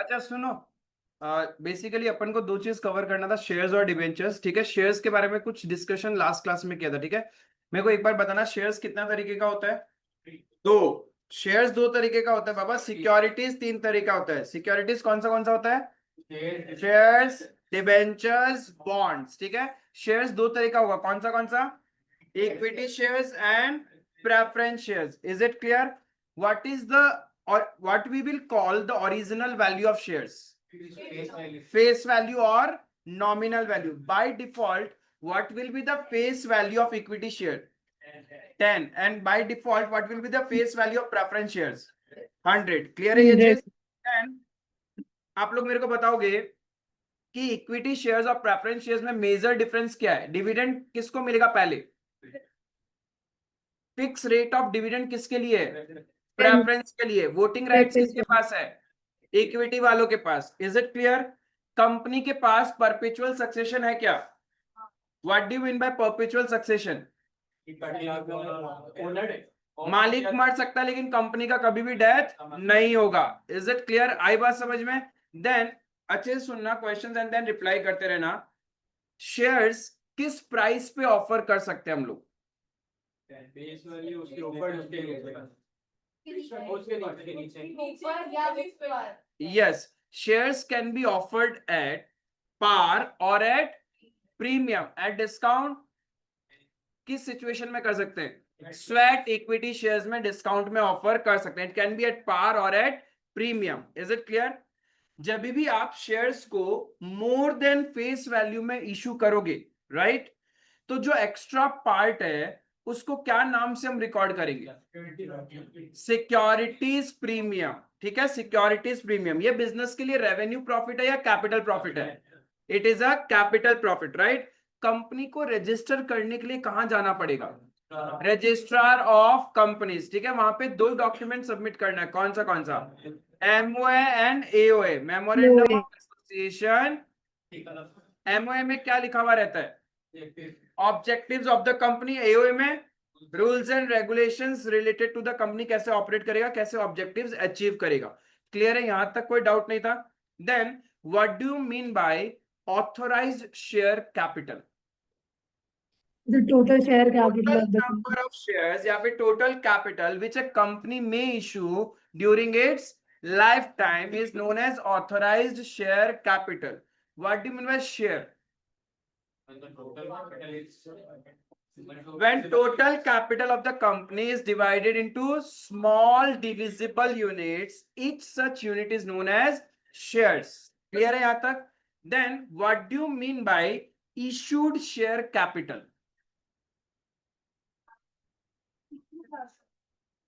अच्छा सुनो, बेसिकली अपन को दो चीज कवर करना था, शेयर्स और डिबेंचर्स। ठीक है, शेयर्स के बारे में कुछ डिस्कशन लास्ट क्लास में किया था। ठीक है, मेरे को एक बार बताना, शेयर्स कितना तरीके का होता है? दो। शेयर्स दो तरीके का होता है बाबा। सिक्योरिटीज तीन तरीके का होता है। सिक्योरिटीज कौन सा होता है? Shares, debentures, bonds. ठीक है, शेयर्स दो तरीका होगा। कौन सा? Equity shares and preference shares. Is it clear? What is the or what we will call the original value of shares? Face value or nominal value. By default, what will be the face value of equity share? 10. And by default, what will be the face value of preference shares? 100. Clear है ये 100। चीज? And आप लोग मेरे को बताओगे कि equity shares और प्रेफरेंस शेयर्स में मेजर डिफरेंस क्या है? डिविडेंड किसको मिलेगा पहले? फिक्स रेट ऑफ डिविडेंड किसके लिए है? प्रेफरेंस के लिए। वोटिंग राइट्स किसके पास है? इक्विटी वालों के पास। Is it clear? कंपनी के पास परपेचुअल सक्सेशन है क्या? What do you mean by perpetual succession? मालिक मर सकता है लेकिन कंपनी का कभी भी डेथ नहीं होगा। Is it clear? आई बात समझ में? देन अच्छे से सुनना क्वेश्चंस एंड देन रिप्लाई करते रहना। शेयर्स किस प्राइस पे ऑफर कर सकते हैं हम लोग? Yes, shares can be offered at par or at premium. At discount किस सिचुएशन में कर सकते हैं? स्वेट इक्विटी शेयर्स में डिस्काउंट में ऑफर कर सकते हैं। It can be at par और at premium. Is it clear? जब भी आप शेयर्स को मोर देन फेस वैल्यू में इशू करोगे, राइट, तो जो एक्स्ट्रा पार्ट है उसको क्या नाम से हम रिकॉर्ड करेंगे? Securities premium. ठीक है, सिक्योरिटीज प्रीमियम। ये बिजनेस के लिए रेवेन्यू प्रॉफिट है या कैपिटल प्रॉफिट है? It is a capital profit, right. Company को रजिस्टर करने के लिए कहां जाना पड़ेगा? Registrar of companies. ठीक है, वहां पे दो डॉक्यूमेंट सबमिट करना है। कौन सा? MOA and AOA, memorandum of association. MOA में क्या लिखा हुआ रहता है? Objectives of the company. AOA में rules and regulations related to the company, कैसे ऑपरेट करेगा, कैसे ऑब्जेक्टिव्स अचीव करेगा। क्लियर है? यहां तक कोई डाउट नहीं था? Then what do you mean by authorised share capital? The total share capital Total of the number company. of shares या फिर total capital which a company may issue during its lifetime is known as authorized share capital. What do you mean by share? When total capital of the company is divided into small divisible units, each such unit is known as shares. Clear है यहाँ तक? Then what do you mean by issued share capital?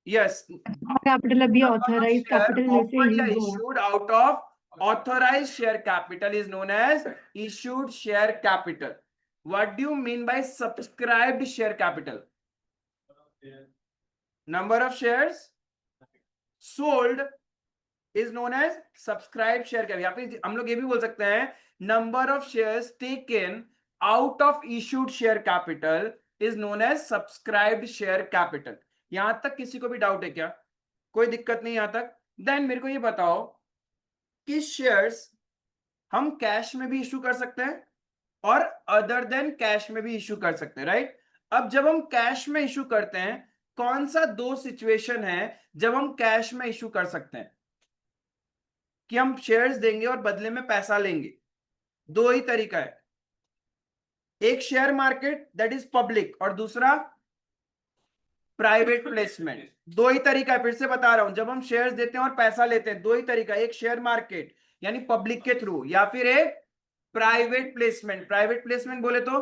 Yes, capital अभी number of authorised share capital में से offered या use हुआ। issued out of authorized share capital is known as issued share capital. What do you mean by subscribed share capital? Number of shares sold is known as subscribed share capital। या फिर हम लोग ये भी बोल सकते हैं number of shares taken out of issued share capital is known as subscribed share capital। यहां तक किसी को भी डाउट है क्या? कोई दिक्कत नहीं यहां तक? देन मेरे को ये बताओ कि शेयर्स हम कैश में भी इशू कर सकते हैं और अदर देन कैश में भी इशू कर सकते हैं, राइट। अब जब हम कैश में इशू करते हैं, कौन सा दो सिचुएशन है जब हम कैश में इशू कर सकते हैं कि हम शेयर्स देंगे और बदले में पैसा लेंगे? दो ही तरीका है, एक share market that is public और दूसरा प्राइवेट प्लेसमेंट। दो ही तरीका है, फिर से बता रहा हूं, जब हम शेयर्स देते हैं और पैसा लेते हैं, दो ही तरीका, एक शेयर मार्केट यानी पब्लिक के थ्रू या फिर एक प्राइवेट प्लेसमेंट। प्राइवेट प्लेसमेंट बोले तो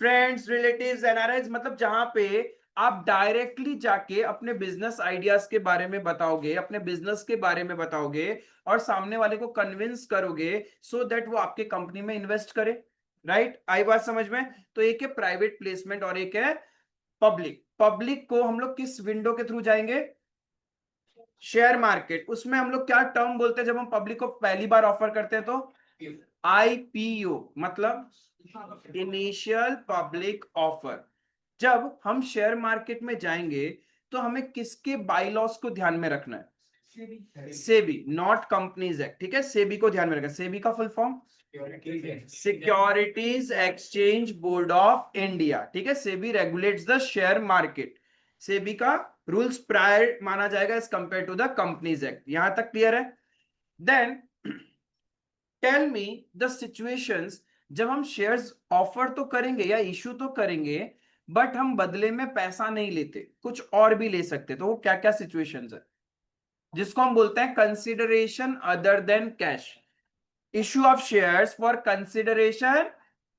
फ्रेंड्स, रिलेटिव्स, एनआरआईज, मतलब जहां पे आप डायरेक्टली जाके अपने बिजनेस आइडियाज के बारे में बताओगे, अपने बिजनेस के बारे में बताओगे और सामने वाले को कन्विंस करोगे सो दैट वो आपके कंपनी में इन्वेस्ट करे, राइट। आई बात समझ में? तो एक है प्राइवेट प्लेसमेंट और एक है पब्लिक। पब्लिक को हम लोग किस विंडो के थ्रू जाएंगे? Share market. उसमें हम लोग क्या टर्म बोलते हैं जब हम पब्लिक को पहली बार ऑफर करते हैं? तो आईपीओ, मतलब इनिशियल पब्लिक ऑफर। जब हम शेयर मार्केट में जाएंगे तो हमें किसके बाई लॉस को ध्यान में रखना है? सेबी, नॉट कंपनीज एक्ट, ठीक है। सेबी को ध्यान में रखना। सेबी का full form securities exchange board of India, ठीक है। SEBI regulates the share market. SEBI का रूल्स प्रायर माना जाएगा as compare to the companies act. यहां तक क्लियर है? Then tell me the situations जब हम शेयर्स ऑफर तो करेंगे या इशू तो करेंगे, बट हम बदले में पैसा नहीं लेते, कुछ और भी ले सकते, तो वो क्या क्या सिचुएशंस है जिसको हम बोलते हैं consideration other than cash. Issue of shares for consideration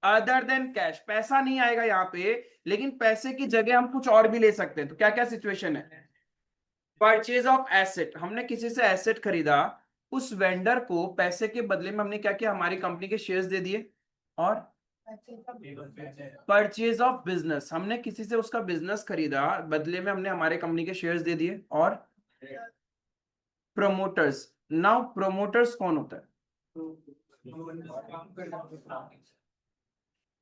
other than cash, पैसा नहीं आएगा यहां पे, लेकिन पैसे की जगह हम कुछ और भी ले सकते हैं। तो क्या क्या सिचुएशन है? परचेज ऑफ एसेट, हमने किसी से एसेट खरीदा, उस वेंडर को पैसे के बदले में हमने क्या किया, हमारी कंपनी के शेयर्स दे दिए। और परचेज ऑफ बिजनेस, हमने किसी से उसका बिजनेस खरीदा, बदले में हमने हमारे कंपनी के शेयर्स दे दिए। और प्रोमोटर्स, नाउ प्रोमोटर्स कौन होता है?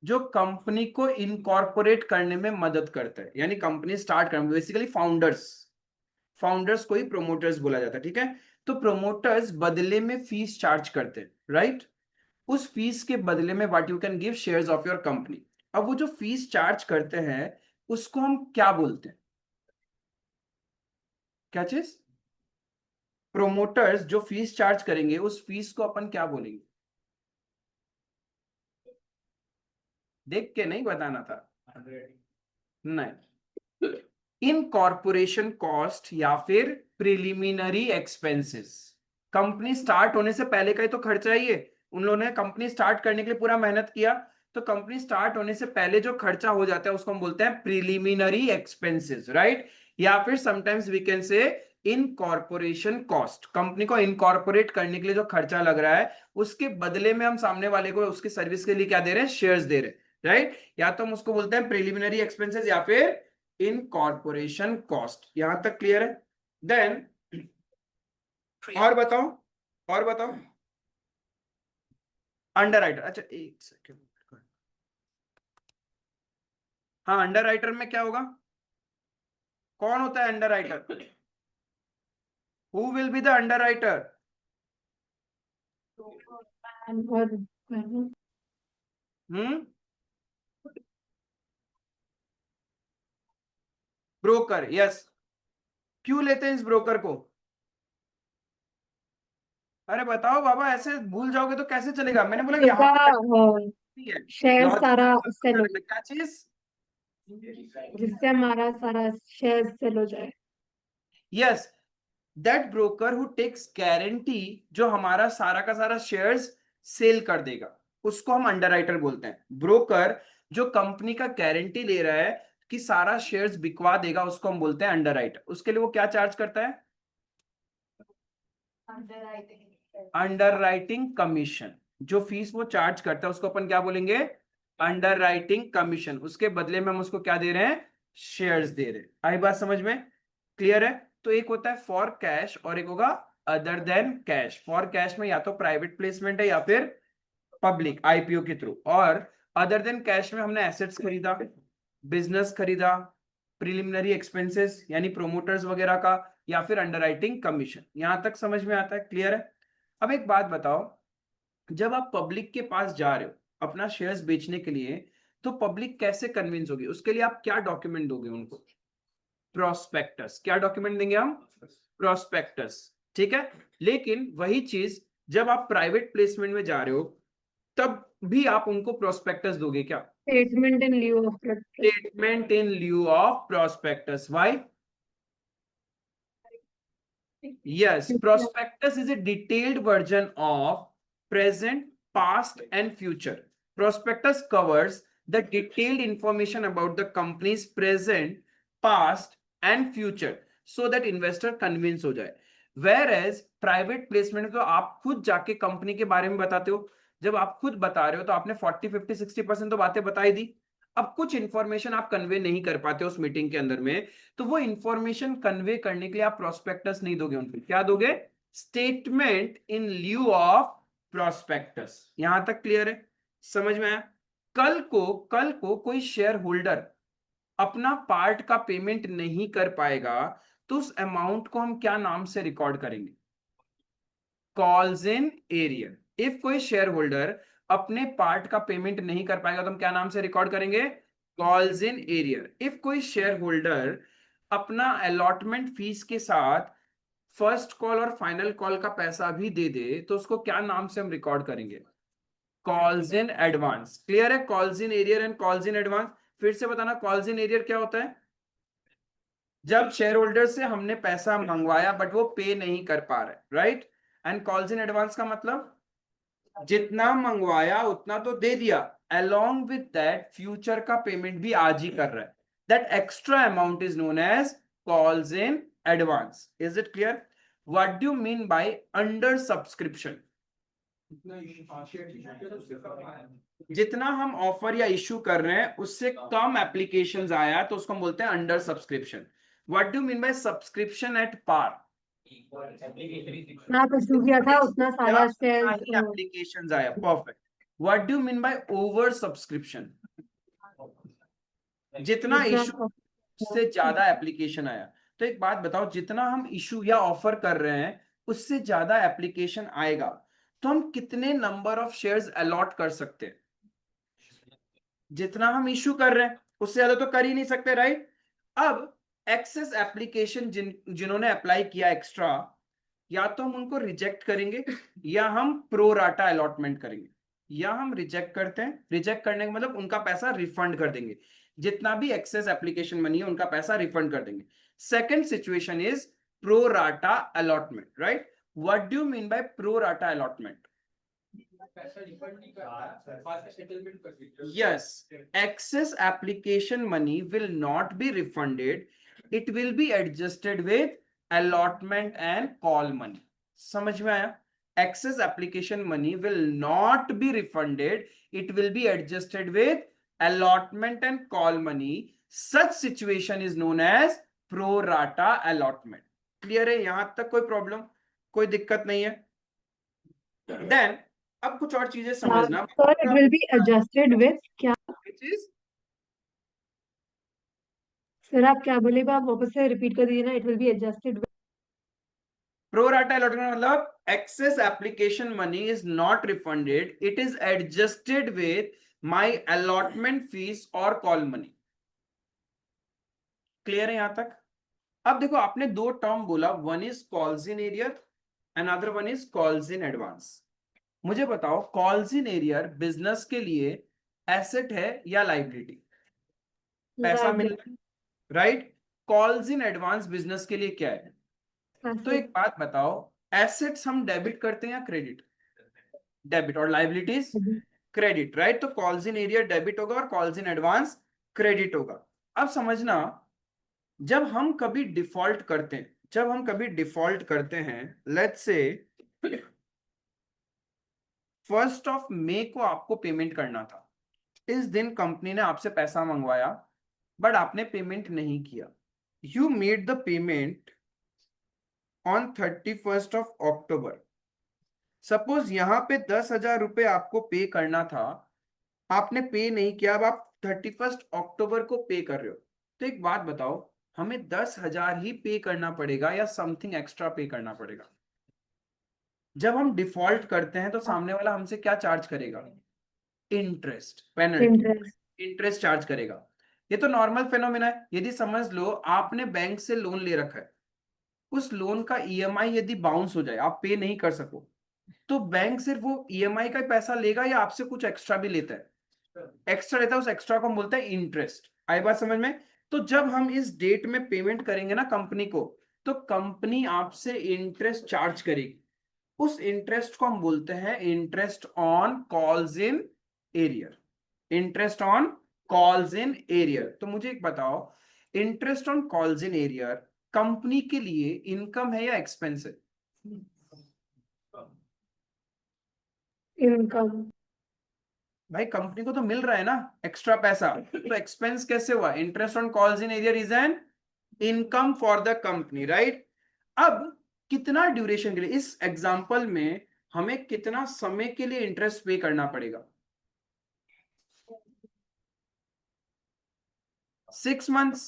जो कंपनी को इनकॉर्पोरेट करने में मदद करता है, यानी कंपनी स्टार्ट करने में, बेसिकली फाउंडर्स, फाउंडर्स को ही प्रोमोटर्स बोला जाता है, ठीक है। तो प्रोमोटर्स बदले में फीस चार्ज करते हैं, राइट। उस फीस के बदले में what you can give shares of your company. अब वो जो फीस चार्ज करते हैं उसको हम क्या बोलते हैं? क्या चीज? प्रोमोटर्स जो फीस चार्ज करेंगे उस फीस को अपन क्या बोलेंगे? देख के नहीं बताना था, नहीं, इनकॉर्पोरेशन कॉस्ट या फिर प्रिलिमिनरी एक्सपेंसेस। कंपनी स्टार्ट होने से पहले का ही तो खर्चा ही है। उन लोगों ने कंपनी स्टार्ट करने के लिए पूरा मेहनत किया, तो कंपनी स्टार्ट होने से पहले जो खर्चा हो जाता है उसको हम बोलते हैं प्रिलिमिनरी एक्सपेंसेस, राइट। या फिर sometimes we can say incorporation cost. Company को इनकॉर्पोरेट करने के लिए जो खर्चा लग रहा है उसके बदले में हम सामने वाले को उसकी सर्विस के लिए क्या दे रहे हैं? शेयर्स दे रहे हैं, राइट। या तो हम उसको बोलते हैं प्रिलिमिनरी एक्सपेंसेस या फिर इनकॉर्पोरेशन कॉस्ट। यहां तक क्लियर है? देन और बताओ, और बताओ। अंडर राइटर, अच्छा एक सेकेंड, हाँ अंडर राइटर में क्या होगा? कौन होता है under writer? Who will be the under writer? Hmm, broker, yes. क्यों लेते हैं इस ब्रोकर को? अरे बताओ बाबा, ऐसे भूल जाओगे तो कैसे चलेगा? मैंने बोला यहाँ पे है शेयर लॉजिक, सारा सेल हो, क्या चीज? जिससे हमारा सारा शेयर सेल हो जाए। Yes, that broker who takes guarantee, जो हमारा सारा का सारा शेयर्स सेल कर देगा, उसको हम अंडरराइटर बोलते हैं। ब्रोकर जो कंपनी का गारंटी ले रहा है कि सारा शेयर्स बिकवा देगा, उसको हम बोलते हैं अंडरराइटर। उसके लिए वो क्या चार्ज करता है? Underwriting commission. जो फीस वो चार्ज करता है उसको अपन क्या बोलेंगे? Underwriting commission. उसके बदले में हम उसको क्या दे रहे हैं? शेयर्स दे रहे हैं। आई बात समझ में? क्लियर है? तो एक होता है फॉर कैश और एक होगा other than cash. For cash में या तो प्राइवेट प्लेसमेंट है या फिर पब्लिक आईपीओ के थ्रू, और अदर देन कैश में हमने एसेट्स खरीदा, बिजनेस खरीदा, प्रिलिमिनरी एक्सपेंसेस यानी प्रोमोटर्स वगैरह का, या फिर अंडरराइटिंग कमीशन। यहां तक समझ में आता है? क्लियर है? अब एक बात बताओ, जब आप पब्लिक के पास जा रहे हो अपना शेयर्स बेचने के लिए, तो पब्लिक कैसे कन्विंस होगी? उसके लिए आप क्या डॉक्यूमेंट दोगे उनको? प्रोस्पेक्टस। क्या डॉक्यूमेंट देंगे हम? प्रोस्पेक्टस, ठीक है। लेकिन वही चीज जब आप प्राइवेट प्लेसमेंट में जा रहे हो तब भी आप उनको प्रोस्पेक्टस दोगे क्या? Statement in lieu of statement in lieu of prospectus. Why? Yes, prospectus is a detailed version of present, past, and future. Prospectus covers the detailed information about the company's present, past, and future so that investor convince हो जाए। Whereas private placement में तो आप खुद जाके company के बारे में बताते हो। जब आप खुद बता रहे हो तो आपने 40, 50, 60% तो बातें बता ही दी। अब कुछ इंफॉर्मेशन आप कन्वे नहीं कर पाते उस मीटिंग के अंदर में, तो वो इंफॉर्मेशन कन्वे करने के लिए आप प्रोस्पेक्टस नहीं दोगे उनको। क्या दोगे? Statement in lieu of prospectus. यहां तक क्लियर है? समझ में आया? कल को कोई शेयर होल्डर अपना पार्ट का पेमेंट नहीं कर पाएगा तो उस अमाउंट को हम क्या नाम से रिकॉर्ड करेंगे? Calls in arrear. इफ कोई शेयर होल्डर अपने पार्ट का पेमेंट नहीं कर पाएगा तो हम क्या नाम से रिकॉर्ड करेंगे? Calls in arrear. इफ कोई शेयर होल्डर अपना अलॉटमेंट फीस के साथ फर्स्ट कॉल और फाइनल कॉल का पैसा भी दे दे तो उसको क्या नाम से हम रिकॉर्ड करेंगे? Calls in advance. क्लियर है? Calls in arrear and calls in advance. फिर से बताना, कॉल्स इन एरियर क्या होता है? जब शेयर होल्डर से हमने पैसा मंगवाया बट वो पे नहीं कर पा रहे, right? And calls in advance का मतलब जितना मंगवाया उतना तो दे दिया, along with that फ्यूचर का पेमेंट भी आज ही कर रहा है। That extra amount is known as calls in advance. Is it clear? What do you mean by under subscription? जितना हम ऑफर या इशू कर रहे हैं उससे कम एप्लीकेशंस आया तो उसको हम बोलते हैं under subscription. What do mean by subscription at par? ना इशू किया था उतना सारा शेयर्स एप्लीकेशंस आया। Perfect. What do mean by over subscription? जितना इशू से ज्यादा एप्लीकेशन आया। तो एक बात बताओ, जितना हम इशू या ऑफर कर रहे हैं उससे ज्यादा एप्लीकेशन आएगा तो हम कितने नंबर ऑफ शेयर्स अलॉट कर सकते हैं? जितना हम इशू कर रहे हैं उससे ज्यादा तो कर ही नहीं सकते, राइट? अब एक्सेस एप्लीकेशन जिन्होंने अप्लाई किया एक्स्ट्रा, या तो हम उनको रिजेक्ट करेंगे या हम प्रो राटा अलॉटमेंट करेंगे। या हम रिजेक्ट करते हैं, रिजेक्ट करने का मतलब उनका पैसा रिफंड कर देंगे, जितना भी एक्सेस एप्लीकेशन मनी है उनका पैसा रिफंड कर देंगे। Second situation is pro rata allotment, right? What do you mean bye pro rata allotment? Yes, excess application money will not be refunded. It will be adjusted with allotment and call money. समझ में आया? Excess application money will not be refunded. It will be adjusted with allotment and call money. Such situation is known as pro rata allotment. Clear है? यहां तक कोई problem, कोई दिक्कत नहीं है? Then अब कुछ और चीजें समझना। Sir it will be adjusted with क्या? चीज सर आप क्या बोले? आप वापस से रिपीट कर दीजिए ना। It will be adjusted with pro rata allotment मतलब excess application money is not refunded, it is adjusted with my allotment fees और कॉल मनी। क्लियर है यहां तक? अब देखो, आपने दो टर्म बोला, one is calls in arrear, another one is calls in advance. मुझे बताओ, कॉल्स इन एरियर बिजनेस के लिए एसेट है या लाइबिलिटी? पैसा मिल रहा है, right? Calls in advance business के लिए क्या है? तो एक बात बताओ, एसेट्स हम डेबिट करते हैं या क्रेडिट? डेबिट। और लाइबिलिटीज क्रेडिट, राइट? तो कॉल्स इन एरियर डेबिट होगा और कॉल्स इन एडवांस क्रेडिट होगा। अब समझना, जब हम कभी डिफॉल्ट करते हैं, लेट्स से 1 मई को आपको पेमेंट करना था। इस दिन कंपनी ने आपसे पैसा मंगवाया बट आपने पेमेंट नहीं किया। You made the payment on 31 October. Suppose यहां पे 10,000 रुपए आपको पे करना था, आपने पे नहीं किया, अब आप 31 अक्टूबर को पे कर रहे हो। तो एक बात बताओ, हमें 10,000 ही पे करना पड़ेगा या समथिंग एक्स्ट्रा पे करना पड़ेगा? जब हम डिफॉल्ट करते हैं तो सामने वाला हमसे क्या चार्ज करेगा? इंटरेस्ट, पेनल्टी, इंटरेस्ट चार्ज करेगा। ये तो नॉर्मल फेनोमेना है। यदि समझ लो आपने बैंक से लोन ले रखा है, उस लोन का ईएमआई यदि बाउंस हो जाए, आप पे नहीं कर सको, तो बैंक सिर्फ वो ईएमआई का पैसा लेगा या आपसे कुछ एक्स्ट्रा भी लेता है? एक्स्ट्रा लेता है, उस एक्स्ट्रा को हम बोलते हैं इंटरेस्ट। आई बात समझ में? तो जब हम इस डेट में पेमेंट करेंगे ना कंपनी को, तो कंपनी आपसे इंटरेस्ट चार्ज करेगी। उस इंटरेस्ट को हम बोलते हैं interest on calls in arrear. Interest on calls in arrear. तो मुझे एक बताओ, interest on calls in arrear company के लिए इनकम है या एक्सपेंस है? इनकम। भाई कंपनी को तो मिल रहा है ना एक्स्ट्रा पैसा, तो एक्सपेंस कैसे हुआ? Interest on calls in arrear is an income for the company, right? अब कितना ड्यूरेशन के लिए, इस एग्जांपल में हमें कितना समय के लिए इंटरेस्ट पे करना पड़ेगा? 6 months,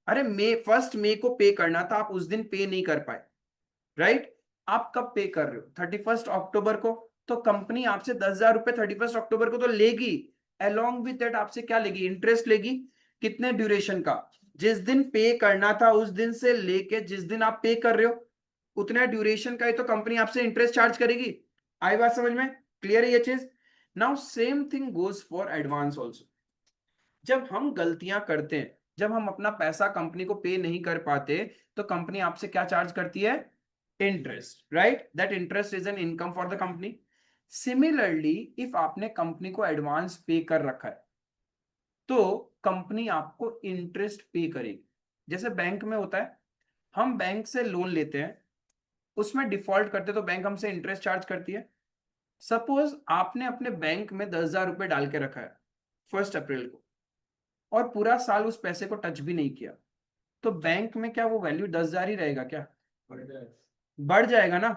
अरे फर्स्ट मई को पे करना था, आप उस दिन पे नहीं कर पाए, राइट? आप कब पे कर रहे हो? 31 अक्टूबर को। तो कंपनी आपसे 10,000 रुपए 31 अक्टूबर को तो लेगी, अलोंग विथ दैट आपसे क्या लेगी? इंटरेस्ट लेगी। कितने ड्यूरेशन का? जिस दिन पे करना था उस दिन से लेके जिस दिन आप पे कर रहे हो उतने ड्यूरेशन का ही तो कंपनी आपसे इंटरेस्ट चार्ज करेगी। आई बात समझ में? क्लियर है ये चीज? Now same thing goes for advance also. जब हम गलतियां करते हैं, जब हम अपना पैसा कंपनी को पे नहीं कर पाते, तो कंपनी आपसे क्या चार्ज करती है? Interest, right? That interest is an income for the company. Similarly if आपने कंपनी को एडवांस पे कर रखा है तो कंपनी आपको इंटरेस्ट पे करेगी। जैसे बैंक में होता है, हम बैंक से लोन लेते हैं, उसमें डिफॉल्ट करते तो बैंक हमसे इंटरेस्ट चार्ज करती है। सपोज आपने अपने बैंक में 10,000 रुपए डाल के रखा है 1 अप्रैल को, और पूरा साल उस पैसे को टच भी नहीं किया, तो बैंक में क्या वो वैल्यू 10,000 ही रहेगा क्या? बढ़ जाएगा ना।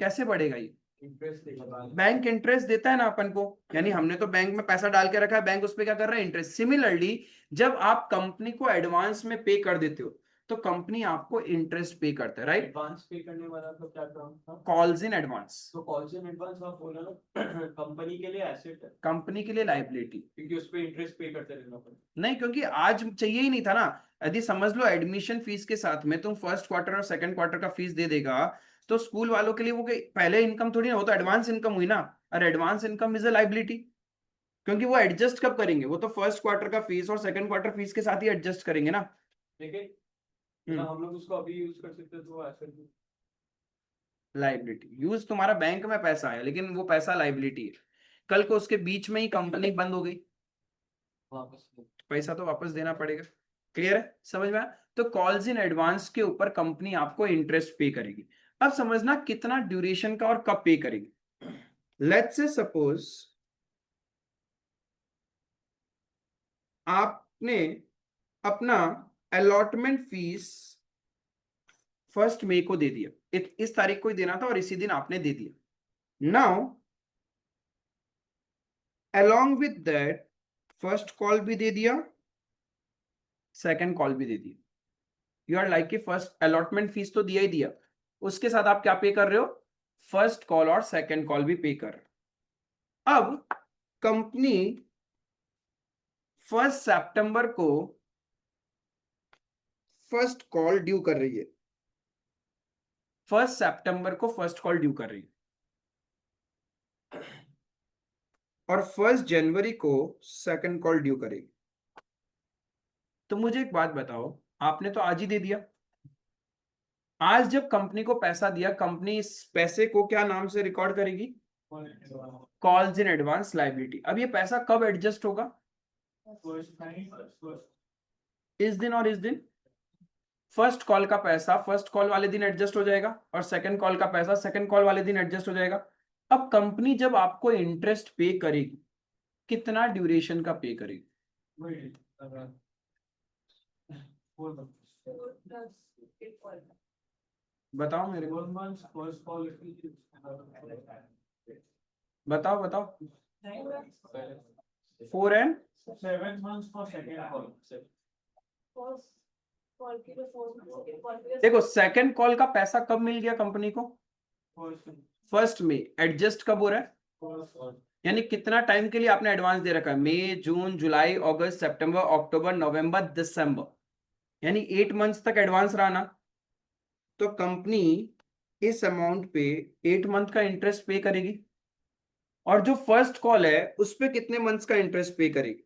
कैसे बढ़ेगा ये? बैंक इंटरेस्ट देता है ना अपन को, यानी हमने तो बैंक में पैसा डाल के रखा है, बैंक उस पर क्या कर रहा है? इंटरेस्ट। सिमिलरली जब आप कंपनी को एडवांस में पे कर देते हो तो कंपनी आपको इंटरेस्ट पे करता है, राइट? एडवांस पे करने वाला तो क्या टर्म था? Calls in advance. तो कॉल्स इन एडवांस आप बोला ना कंपनी के लिए एसेट है, कंपनी के लिए लाइबिलिटी। क्योंकि उस पे इंटरेस्ट पे करते रहना पड़ता नहीं, क्योंकि आज चाहिए ही नहीं था ना। यदि समझ लो एडमिशन फीस के साथ में तुम फर्स्ट क्वार्टर और सेकंड क्वार्टर का फीस दे देगा, तो स्कूल वालों के लिए वो पहले इनकम थोड़ी ना, वो तो एडवांस इनकम हुई ना। और advance income is a liability, क्योंकि वो एडजस्ट कब करेंगे? वो तो फर्स्ट क्वार्टर का फीस और सेकंड क्वार्टर फीस के साथ ही एडजस्ट करेंगे ना। लेकिन हम लोग उसको अभी यूज कर सकते हैं तो एसेट लाइबिलिटी यूज, तुम्हारा बैंक में पैसा है लेकिन वो पैसा लाइबिलिटी है। कल को उसके बीच में ही कंपनी बंद हो गई, वापस पैसा तो वापस देना पड़ेगा। क्लियर है? समझ में आया? तो कॉल्स इन एडवांस के ऊपर कंपनी आपको इंटरेस्ट पे करेगी। अब समझना कितना ड्यूरेशन का और कब पे करेगी। लेट्स से सपोज आपने अपना अलॉटमेंट फीस 1 मई को दे दिया, इस तारीख को ही देना था और इसी दिन आपने दे दिया। Now along with that first call भी दे दिया, सेकंड कॉल भी दे दिया। यू आर लाइक कि फर्स्ट अलॉटमेंट फीस तो दिया ही दिया, उसके साथ आप क्या पे कर रहे हो? फर्स्ट कॉल और सेकंड कॉल भी पे कर रहे हो। अब कंपनी 1 सितंबर को फर्स्ट कॉल ड्यू कर रही है, 1 सितंबर को फर्स्ट कॉल ड्यू कर रही है, और 1 जनवरी को सेकंड कॉल ड्यू करेगी। तो मुझे एक बात बताओ, आपने तो आज ही दे दिया। आज जब कंपनी को पैसा दिया, कंपनी इस पैसे को क्या नाम से रिकॉर्ड करेगी? Calls in advance liability. अब ये पैसा कब एडजस्ट होगा? इस दिन और इस दिन। फर्स्ट कॉल का पैसा फर्स्ट कॉल वाले दिन एडजस्ट हो जाएगा और सेकंड कॉल का पैसा सेकंड कॉल वाले दिन एडजस्ट हो जाएगा। अब कंपनी जब आपको इंटरेस्ट पे करेगी, कितना ड्यूरेशन का पे करेगी? बताओ मेरे को, बताओ बताओ। 4 and 7 months for second call. देखो सेकंड कॉल का पैसा कब मिल गया कंपनी को? 1 मई। एडजस्ट कब हो रहा है? यानी कितना टाइम के लिए आपने एडवांस दे रखा है? मई, जून, जुलाई, अगस्त, सितंबर, अक्टूबर, नवंबर, दिसंबर, यानी 8 मंथ्स तक एडवांस रहा ना। तो कंपनी इस अमाउंट पे 8 मंथ का इंटरेस्ट पे करेगी, और जो फर्स्ट कॉल है उस पे कितने मंथ्स का इंटरेस्ट पे करेगी?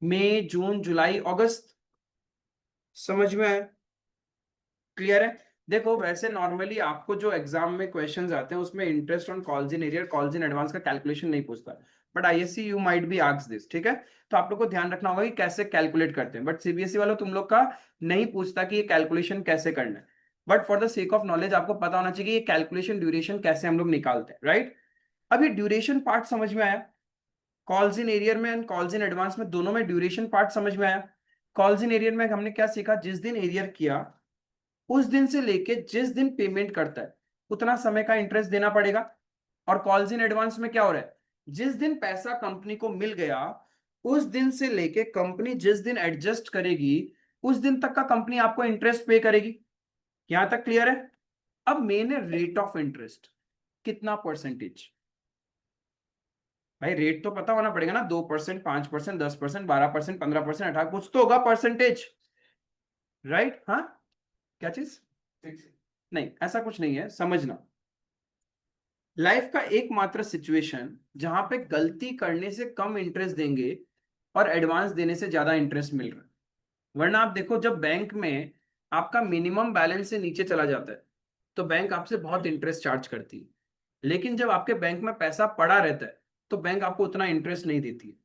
मई, जून, जुलाई, अगस्त। समझ में आया? क्लियर है? देखो वैसे नॉर्मली आपको जो एग्जाम में क्वेश्चंस आते हैं उसमें interest on calls in arrear, calls in advance का कैलकुलेशन नहीं पूछता, but ISC you might be asked this, ठीक है? तो आप लोग को ध्यान रखना होगा कि कैसे कैलकुलेट करते हैं, बट सीबीएसई वालों तुम लोग का नहीं पूछता कि ये कैलकुलेशन कैसे करना है। But for the sake of knowledge आपको पता होना चाहिए कि ये कैलकुलेशन ड्यूरेशन कैसे हम लोग निकालते हैं, राइट? अब ये ड्यूरेशन पार्ट समझ में आया? कॉल्स इन एरियर में एंड कॉल्स इन एडवांस में दोनों में ड्यूरेशन पार्ट समझ में आया? कॉल्स इन एरियर में हमने क्या सीखा? जिस दिन एरियर किया उस दिन से लेके जिस दिन पेमेंट करता है उतना समय का इंटरेस्ट देना पड़ेगा। और कॉल्स इन एडवांस में क्या हो रहा है? जिस दिन पैसा कंपनी को मिल गया उस दिन से लेके कंपनी जिस दिन एडजस्ट करेगी उस दिन तक का कंपनी आपको इंटरेस्ट पे करेगी। यहां तक क्लियर है? अब मेन है रेट ऑफ इंटरेस्ट, कितना परसेंटेज। भाई रेट तो पता होना पड़ेगा ना, 2%, 5%, 10%, 12%, 15%, 18, कुछ तो होगा परसेंटेज, राइट? हाँ, क्या चीज? नहीं, ऐसा कुछ नहीं है, समझना। लाइफ का एकमात्र सिचुएशन जहां पे गलती करने से कम इंटरेस्ट देंगे और एडवांस देने से ज्यादा इंटरेस्ट मिल रहा है। वरना आप देखो, जब बैंक में आपका मिनिमम बैलेंस से नीचे चला जाता है तो बैंक आपसे बहुत इंटरेस्ट चार्ज करती है, लेकिन जब आपके बैंक में पैसा पड़ा रहता है तो बैंक आपको उतना इंटरेस्ट नहीं देती है,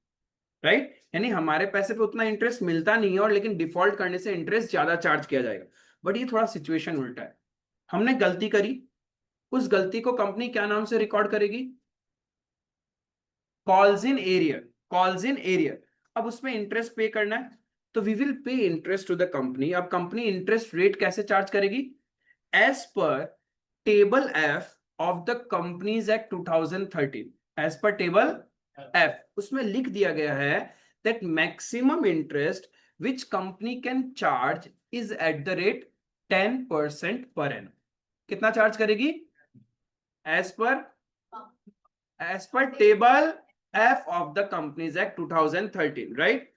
राइट? यानी हमारे पैसे पे उतना इंटरेस्ट मिलता नहीं है, और लेकिन डिफॉल्ट करने से इंटरेस्ट ज्यादा चार्ज किया जाएगा। बट ये थोड़ा सिचुएशन उल्टा है। हमने गलती करी, उस गलती को कंपनी क्या नाम से रिकॉर्ड करेगी? Calls in arrear, calls in arrear. अब उसमें इंटरेस्ट पे करना है तो we will pay interest to the company. अब कंपनी इंटरेस्ट रेट कैसे चार्ज करेगी? As per table F of the companies act 2013। As per table F, उसमें लिख दिया गया है that maximum interest which company can charge is at the rate 10% per annum. कितना charge करेगी? As per table F of the companies act 2013, right?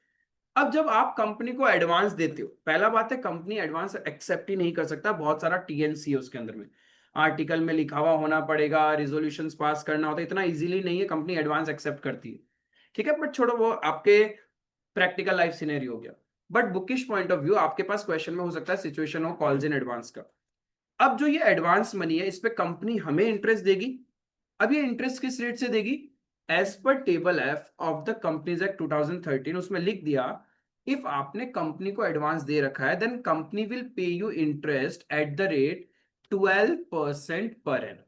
अब जब आप कंपनी को एडवांस देते हो, पहला बात है कंपनी एडवांस एक्सेप्ट ही नहीं कर सकता, बहुत सारा टीएनसी है उसके अंदर में, आर्टिकल में लिखा हुआ होना पड़ेगा, रिजोल्यूशंस पास करना होता है, इतना इजीली नहीं है कंपनी एडवांस एक्सेप्ट करती है। ठीक है, बट छोड़ो, वो आपके प्रैक्टिकल लाइफ सिनेरियो हो गया। But bookish point of view आपके पास क्वेश्चन में हो सकता है सिचुएशन हो कॉल्स इन एडवांस का। अब जो ये एडवांस मनी है, इस पे कंपनी हमें इंटरेस्ट देगी। अब ये इंटरेस्ट किस रेट से देगी? As per table F of the companies act 2013, उसमें लिख दिया इफ आपने कंपनी को एडवांस दे रखा है then company will pay you interest at the rate 12% per annum.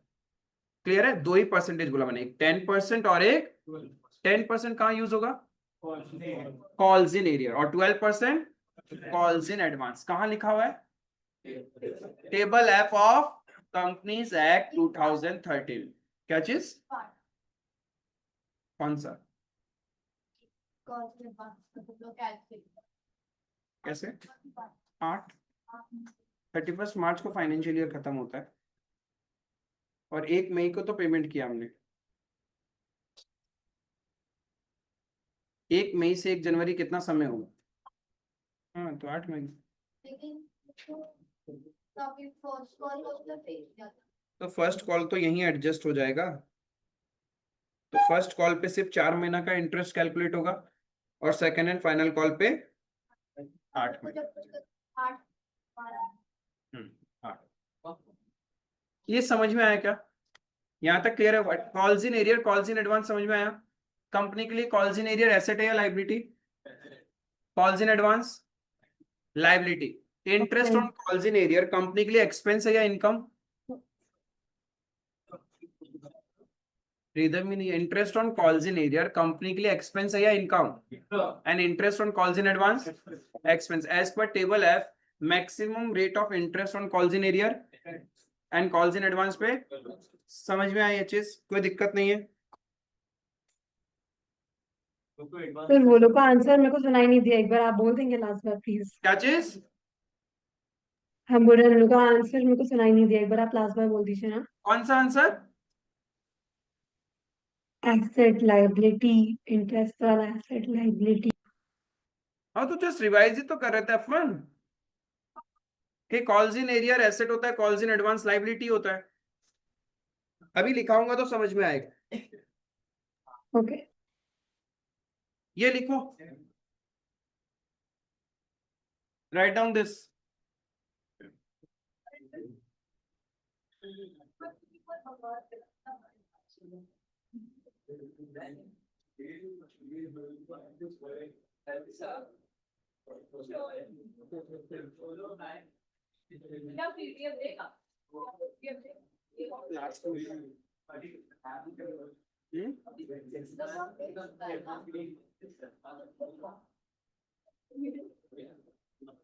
Clear है? दो ही परसेंटेज बोला मैंने, एक 10% और एक 10% कहां यूज होगा? कॉल्स इन एरियर, और 12% कॉल्स इन एडवांस। कहां लिखा हुआ है? Table F of companies act 2013। क्या चीज? कौन सा? कैसे? 8, 31 मार्च को फाइनेंशियल ईयर खत्म होता है, और 1 मई को तो पेमेंट किया हमने। 1 मई से 1 जनवरी कितना समय होगा? हाँ, तो 8 मई। तो फर्स्ट कॉल तो यहीं एडजस्ट हो जाएगा, तो फर्स्ट कॉल पे सिर्फ 4 महीना का इंटरेस्ट कैलकुलेट होगा, और सेकेंड एंड फाइनल कॉल पे 8 महीना। 8। ये समझ में आया क्या? यहां तक क्लियर है? Calls in arrear, calls in advance समझ में आया? कंपनी के लिए कॉल्स इन एरियर एसेट है या liability? Calls in advance liability. Interest on calls in arrear company के लिए एक्सपेंस है या इनकम? रिदम ही नहीं है। Interest on calls in arrear company के लिए एक्सपेंस है या income? And interest on calls in advance expense. As per table F maximum rate of interest on calls in arrear and calls in advance pay. समझ में आई ये चीज? कोई दिक्कत नहीं है? फिर वो लोग का आंसर मेरे को सुनाई नहीं दिया, एक बार आप बोल देंगे लास्ट बार प्लीज? क्या चीज? हम बोल रहे हैं, उन लोग का आंसर मेरे को सुनाई नहीं दिया, एक बार आप लास्ट बार बोल दीजिए ना। कौन सा आंसर? एसेट लाइबिलिटी, इंटरेस्ट वाला एसेट लाइबिलिटी। हाँ, तो जस्ट रिवाइज ही तो कर रहे थे अपन कि कॉल्स इन एरियर एसेट होता है, कॉल्स इन एडवांस लाइबिलिटी होता है। अभी लिखाऊंगा तो समझ में आएगा। ओके। ये लिखो, राइट डाउन दिस।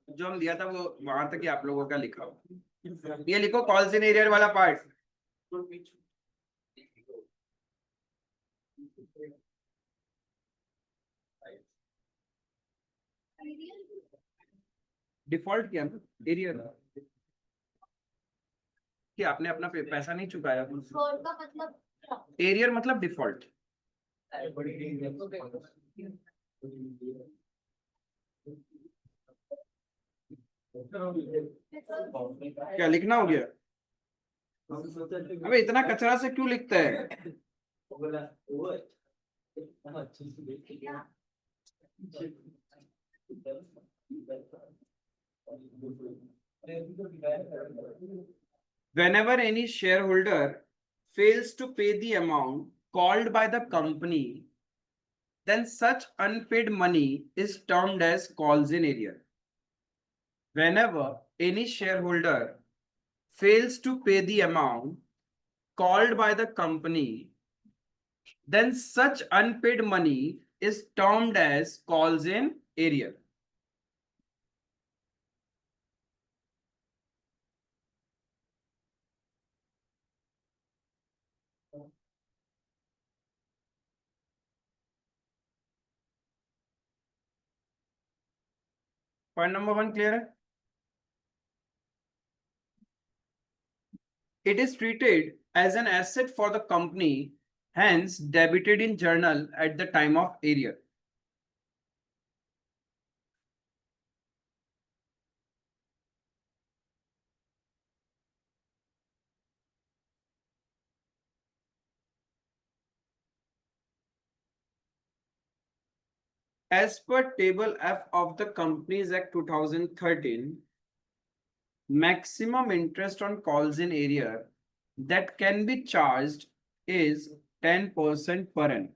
जो हम दिया था वो वहां तक ही आप लोगों का लिखा हो। ये लिखो कॉल्स इन एरियर वाला पार्ट। डिफॉल्ट किया ना एरियर, कि आपने अपना पैसा नहीं चुकाया। डिफॉल्ट का मतलब एरियर मतलब डिफॉल्ट। क्या लिखना हो गया? अबे इतना कचरा से क्यों लिखता है? Whenever any shareholder fails to pay the amount called by the company, then such unpaid money is termed as calls in arrear. Whenever any shareholder fails to pay the amount called by the company, then such unpaid money is termed as calls in arrear. Point number 1 clear है? It is treated as an asset for the company, hence debited in journal at the time of arrear. As per Table F of the Companies Act 2013, maximum interest on calls in arrear that can be charged is 10% per annum.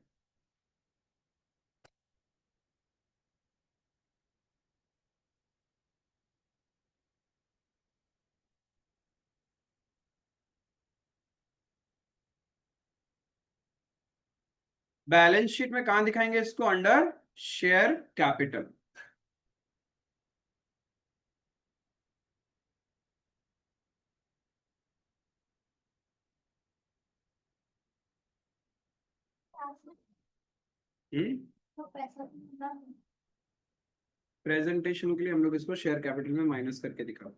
Balance sheet में कहां दिखाएंगे इसको? Under share capital. Presentation के लिए हम लोग इसको share capital में माइनस करके दिखाओ।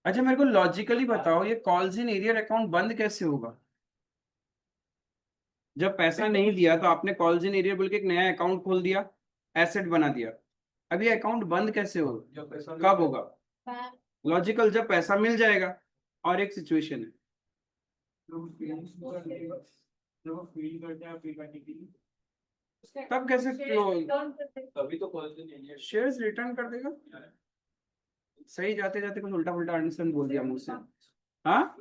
अच्छा मेरे को लॉजिकली बताओ, ये कॉल्स इन एरियर अकाउंट बंद कैसे होगा? जब पैसा नहीं दिया तो आपने कॉल्स इन एरियर बोल के एक नया अकाउंट खोल दिया, एसेट बना दिया। अब ये अकाउंट बंद कैसे होगा? कब होगा? लॉजिकल, जब पैसा मिल जाएगा। और एक सिचुएशन है, तब कैसे तभी तो कॉलेज शेयर्स रिटर्न कर देगा? सही जाते जाते कुछ उल्टा पुल्टा आंसर बोल दिया मुझसे। हाँ,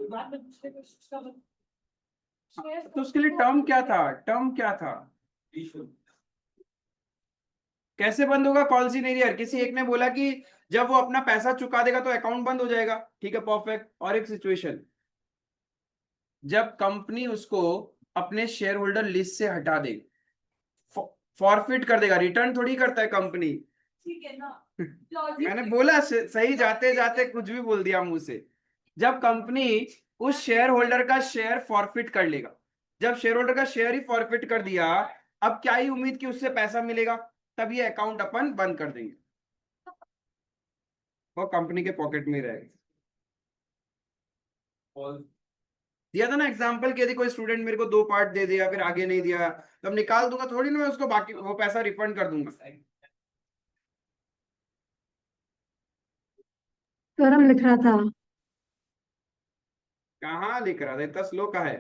तो उसके लिए टर्म क्या था? टर्म क्या था? कैसे बंद होगा कॉल्स इन एरियर? किसी एक ने बोला कि जब वो अपना पैसा चुका देगा तो अकाउंट बंद हो जाएगा। ठीक है, परफेक्ट। और एक सिचुएशन, जब कंपनी उसको अपने शेयर होल्डर लिस्ट से हटा दे, फॉरफिट कर देगा, रिटर्न थोड़ी करता है कंपनी। ठीक है ना? मैंने बोला सही जाते जाते कुछ भी बोल दिया मुंह से। जब कंपनी उस शेयर होल्डर का शेयर फॉरफिट कर लेगा, जब शेयर होल्डर का शेयर ही फॉरफिट कर दिया, अब क्या ही उम्मीद कि उससे पैसा मिलेगा? तब ये अकाउंट अपन बंद कर देंगे, वो कंपनी के पॉकेट में रहेगा। दिया था ना एग्जांपल कि यदि कोई स्टूडेंट मेरे को 2 पार्ट दे दिया फिर आगे नहीं दिया, तब निकाल दूंगा थोड़ी ना मैं उसको, बाकी वो पैसा रिफंड कर दूंगा। सौरभ लिख रहा था। कहाँ लिख रहा था, इतना स्लो का है?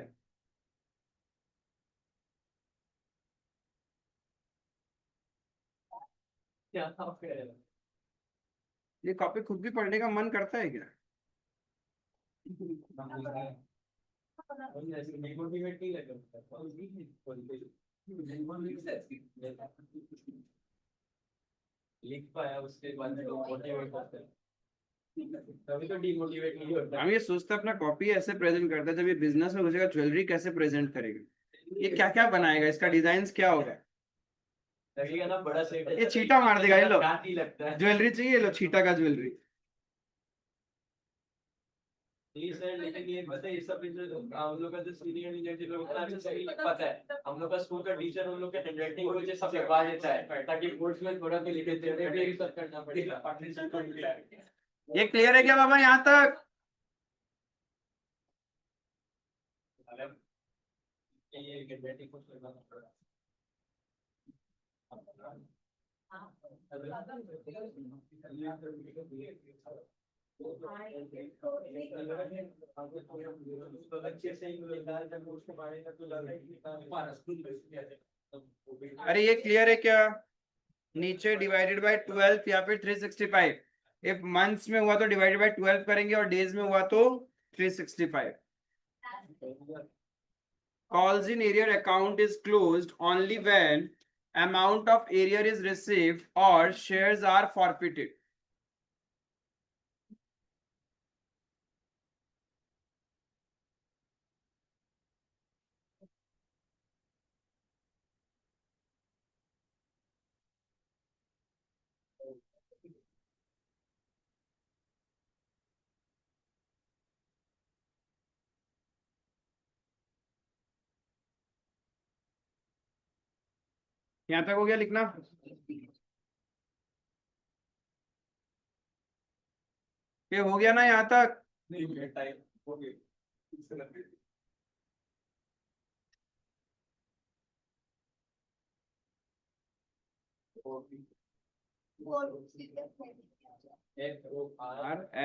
क्या था फिर? ये कॉपी खुद भी पढ़ने का मन करता है क्या? डिमोटिवेट नहीं लगा। लिख पाया उसके बाद मोटिवेट होता है, तभी तो डिमोटिवेट नहीं होता। हम ये सोचते हैं अपना कॉपी ऐसे प्रेजेंट करता है, जब ये बिजनेस में घुसेगा ज्वेलरी कैसे प्रेजेंट करेगा, ये क्या क्या बनाएगा, इसका डिजाइन क्या होगा? लगेगा ना बड़ा सेट है, ये चीटा मार देगा, ये लो नहीं लगता है। ज्वेलरी चाहिए, लो चीटा का ज्वेलरी। जी सर, लेकिन ये पता है ये सब जो हम लोग का जो सीनियर लीडर लोग इतना अच्छा सही लिख पाता है, हम लोग का स्कूल का टीचर उन लोग के हैंडराइटिंग को जो सब करवा देता है ताकि बोर्ड्स में थोड़ा भी लिखे थे, ये सब करना पड़ेगा। ये क्लियर है क्या बाबा यहाँ तक? ये हैंडराइटिंग को करना पड़ेगा। अरे ये क्लियर है क्या? नीचे डिवाइडेड बाय 12 या फिर 365। इफ मंथ्स में हुआ तो डिवाइडेड बाय 12 करेंगे, और डेज में हुआ तो 365। Calls in arrear account is closed only when amount of arrear is received or shares are forfeited. यहां तक हो गया लिखना? ये हो गया ना यहां तक? नहीं टाइम हो गया।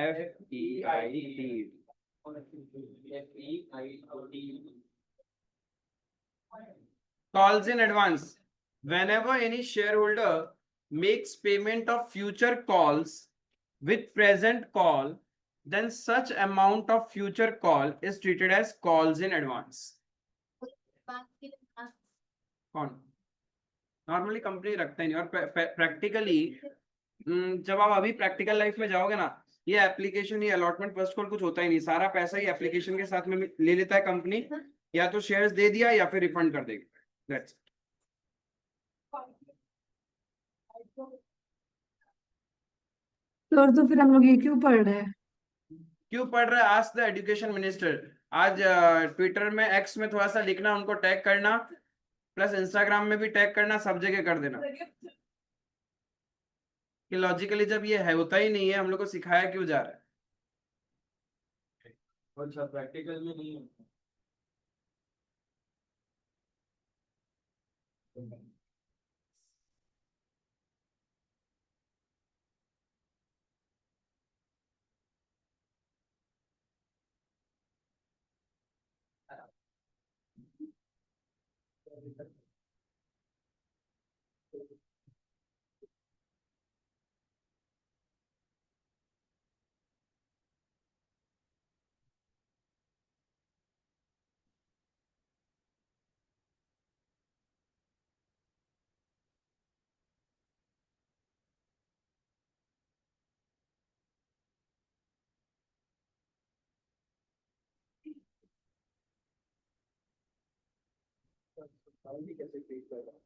RFEID. Calls in advance. Whenever any shareholder makes payment of future calls with present call, then such amount of future call is treated as calls in advance. कौन? नॉर्मली कंपनी रखते नहीं, और प्रैक्टिकली जब आप अभी practical life में जाओगे ना, ये एप्लीकेशन, ये अलॉटमेंट फर्स्ट कॉल कुछ होता ही नहीं, सारा पैसा ही एप्लीकेशन के साथ में ले लेता है कंपनी, या तो शेयर्स दे दिया या फिर रिफंड कर देगी। दैट्स तो फिर हम लोग ये क्यों पढ़ रहे हैं? क्यों पढ़ रहा है? Ask the education minister. आज ट्विटर में, एक्स में थोड़ा सा लिखना, उनको टैग करना, प्लस इंस्टाग्राम में भी टैग करना, सब जगह कर देना कि लॉजिकली जब ये है होता ही नहीं है, हम लोग को सिखाया क्यों जा रहा है। अच्छा प्रैक्टिकल में नहीं होता। कैसे ट्रीट कर रहा है?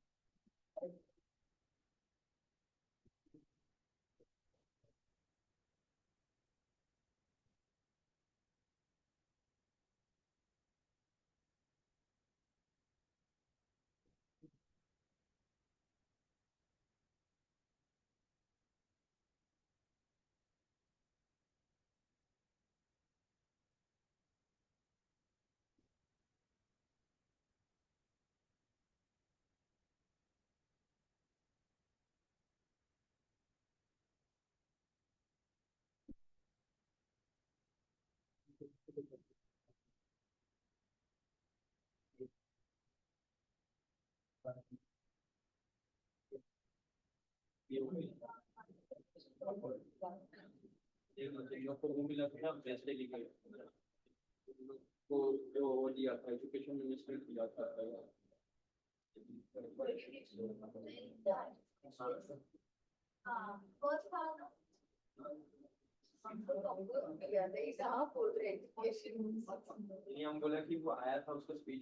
वो मिला था ना फैसले लिखे को जो वो दिया था एजुकेशन मिनिस्टर दिया था हम बोला कि वो आया था उसको स्पीच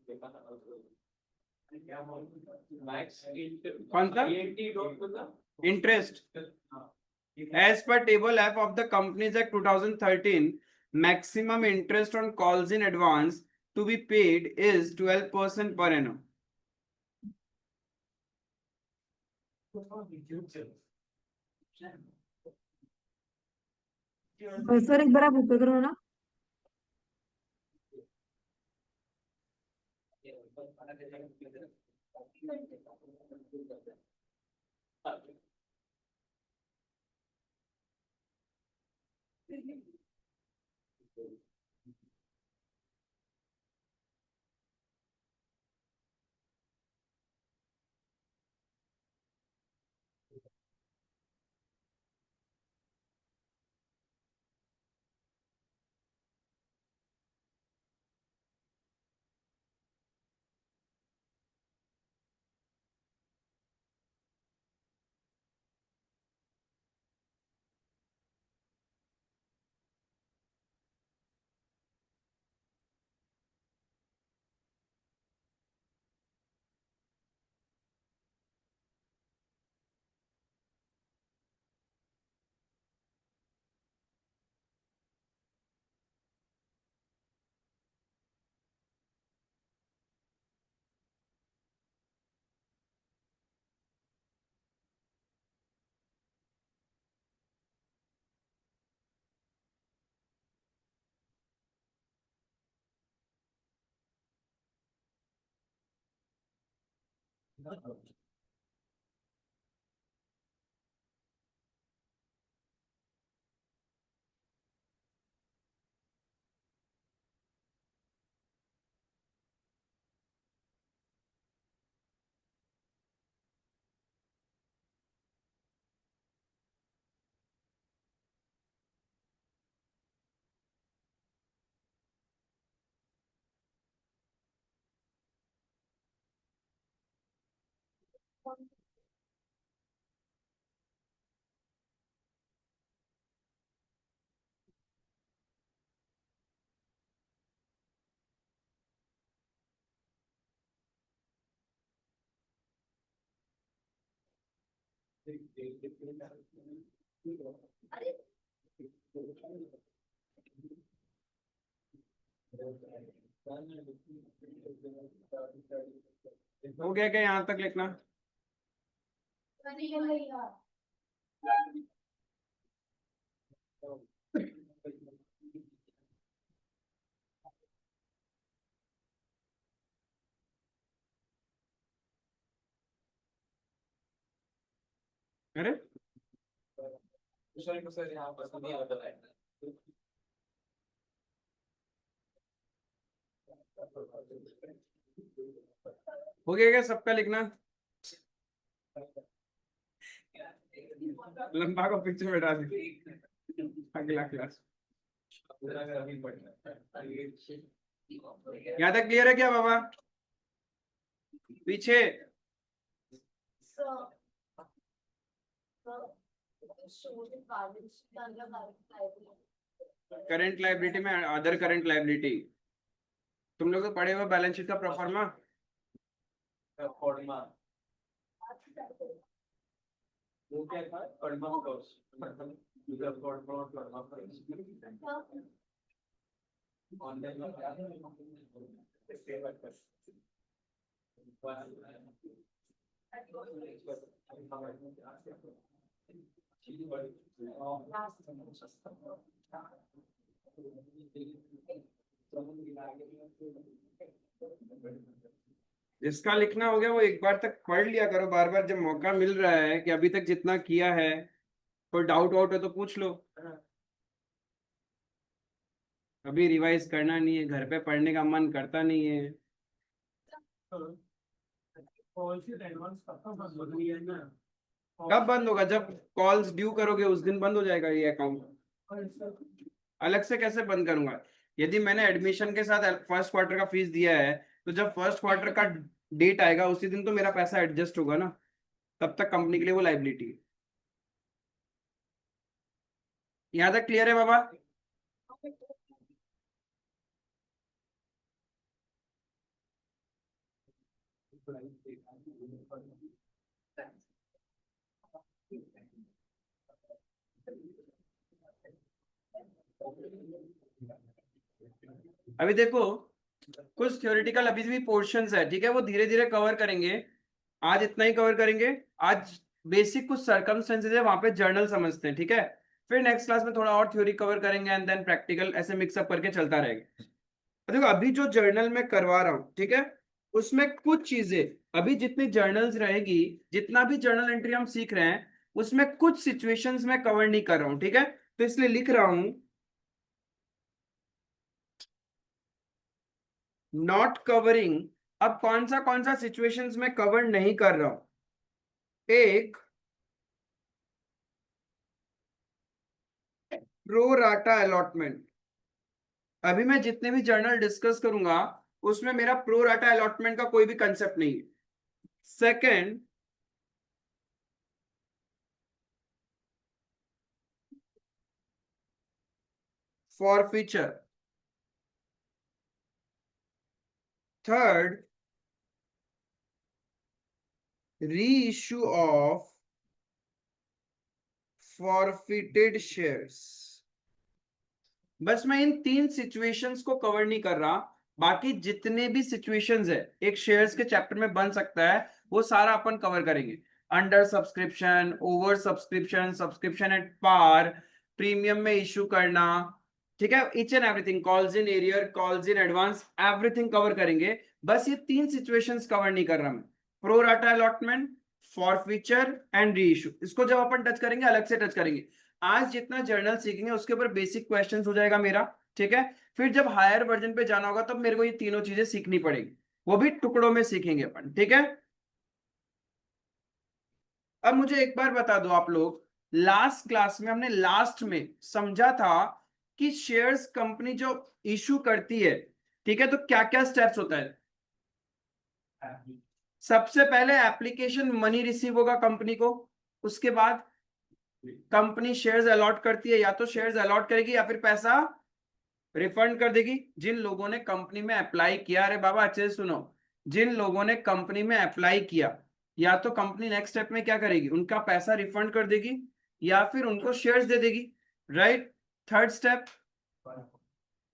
देखा था मैक्स कौन सा interest as per table F of the Companies Act 2013 maximum interest on calls in advance to be paid is 12% per annum. Sir एक बार आप ऊपर करो ना। हो गया क्या यहाँ तक लिखना? अरे सर यहाँ पर नहीं आता है हो गया क्या सबका लिखना? लंबा को पीछे बैठा दे अगला क्लास। यहाँ तक क्लियर है क्या बाबा? पीछे करंट लायबिलिटी में अदर करंट लायबिलिटी तुम लोग तो पढ़े हुए बैलेंस शीट का प्रोफार्मा वो क्या था परमा कोर्स ऑनलाइन जिसका लिखना हो गया वो एक बार तक पढ़ लिया करो, बार बार जब मौका मिल रहा है कि अभी तक जितना किया है, कोई डाउट वाउट है तो पूछ लो। अभी रिवाइज करना नहीं है, घर पे पढ़ने का मन करता नहीं है। कब बंद होगा? जब कॉल्स ड्यू करोगे उस दिन बंद हो जाएगा ये अकाउंट। अलग से कैसे बंद करूंगा? यदि मैंने एडमिशन के साथ फर्स्ट क्वार्टर का फीस दिया है, तो जब फर्स्ट क्वार्टर का डेट आएगा उसी दिन तो मेरा पैसा एडजस्ट होगा ना, तब तक कंपनी के लिए वो लाइबिलिटी है। यहाँ तक क्लियर है बाबा? अभी देखो, कुछ थ्योरेटिकल अभी भी पोर्शंस है, ठीक है, वो धीरे धीरे कवर करेंगे। आज इतना ही कवर करेंगे। आज बेसिक कुछ सर्कमस्टेंसेस है, वहां पे जर्नल समझते हैं, ठीक है। फिर नेक्स्ट क्लास में थोड़ा और थ्योरी कवर करेंगे एंड देन प्रैक्टिकल, ऐसे मिक्सअप करके चलता रहेगा। देखो अभी जो जर्नल में करवा रहा हूँ, ठीक है, उसमें कुछ चीजें, अभी जितनी जर्नल्स रहेगी, जितना भी जर्नल एंट्री हम सीख रहे हैं, उसमें कुछ सिचुएशंस में कवर नहीं कर रहा हूँ, ठीक है। तो इसलिए लिख रहा हूं नॉट कवरिंग। अब कौन सा सिचुएशंस में कवर नहीं कर रहा हूं? एक, प्रो राटा अलॉटमेंट। अभी मैं जितने भी जर्नल डिस्कस करूंगा उसमें मेरा प्रो राटा अलॉटमेंट का कोई भी कंसेप्ट नहीं है। Second, forfeiture. Third, reissue of forfeited shares. बस मैं इन तीन सिचुएशंस को कवर नहीं कर रहा, बाकी जितने भी सिचुएशंस है एक शेयर्स के चैप्टर में बन सकता है, वो सारा अपन कवर करेंगे। Under subscription, over subscription, subscription at par, premium में इश्यू करना, ठीक है, each and everything, calls in arrear, calls in advance, everything cover करेंगे। बस ये तीन सिचुएशंस कवर नहीं कर रहा मैं, pro rata allotment, forfeiture and re issue. इसको जब अपन टच करेंगे अलग से टच करेंगे। आज जितना जर्नल सीखेंगे उसके ऊपर बेसिक क्वेश्चंस हो जाएगा मेरा, ठीक है। फिर जब हायर वर्जन पे जाना होगा तब मेरे को ये तीनों चीजें सीखनी पड़ेगी, वो भी टुकड़ों में सीखेंगे अपन, ठीक है। अब मुझे एक बार बता दो आप लोग, लास्ट क्लास में हमने लास्ट में समझा था कि शेयर्स कंपनी जो इशू करती है, ठीक है, तो क्या क्या स्टेप्स होता है। सबसे पहले एप्लीकेशन मनी रिसीव होगा कंपनी को, उसके बाद कंपनी शेयर्स अलॉट करती है, या तो शेयर्स अलॉट करेगी या फिर पैसा रिफंड कर देगी। जिन लोगों ने कंपनी में अप्लाई किया, अरे बाबा अच्छे से सुनो, जिन लोगों ने कंपनी में अप्लाई किया, या तो कंपनी नेक्स्ट स्टेप में क्या करेगी, उनका पैसा रिफंड कर देगी या फिर उनको शेयर्स दे देगी, right. Third step,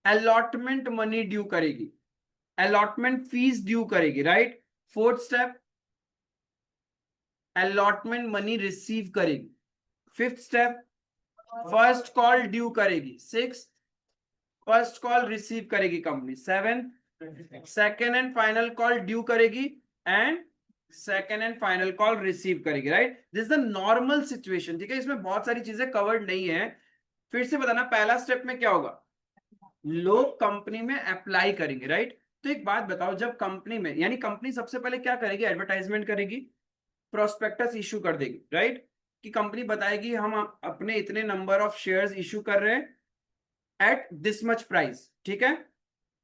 allotment money due करेगी, अलॉटमेंट फीस ड्यू करेगी, right. Fourth step, allotment money receive करेगी। Fifth step, first call due करेगी। सिक्स, फर्स्ट कॉल रिसीव करेगी company. Seven, second and final call due करेगी and second and final call receive करेगी, right. This the normal situation, ठीक है, इसमें बहुत सारी चीजें कवर्ड नहीं है। फिर से बताना, पहला स्टेप में क्या होगा, लोग कंपनी में अप्लाई करेंगे, राइट। तो एक बात बताओ, जब कंपनी में, यानी कंपनी सबसे पहले क्या करेगी, एडवर्टाइजमेंट करेगी, प्रोस्पेक्टस इशू कर देगी, राइट, कि कंपनी बताएगी हम अपने इतने नंबर ऑफ शेयर्स इशू कर रहे हैं एट दिस मच प्राइस, ठीक है।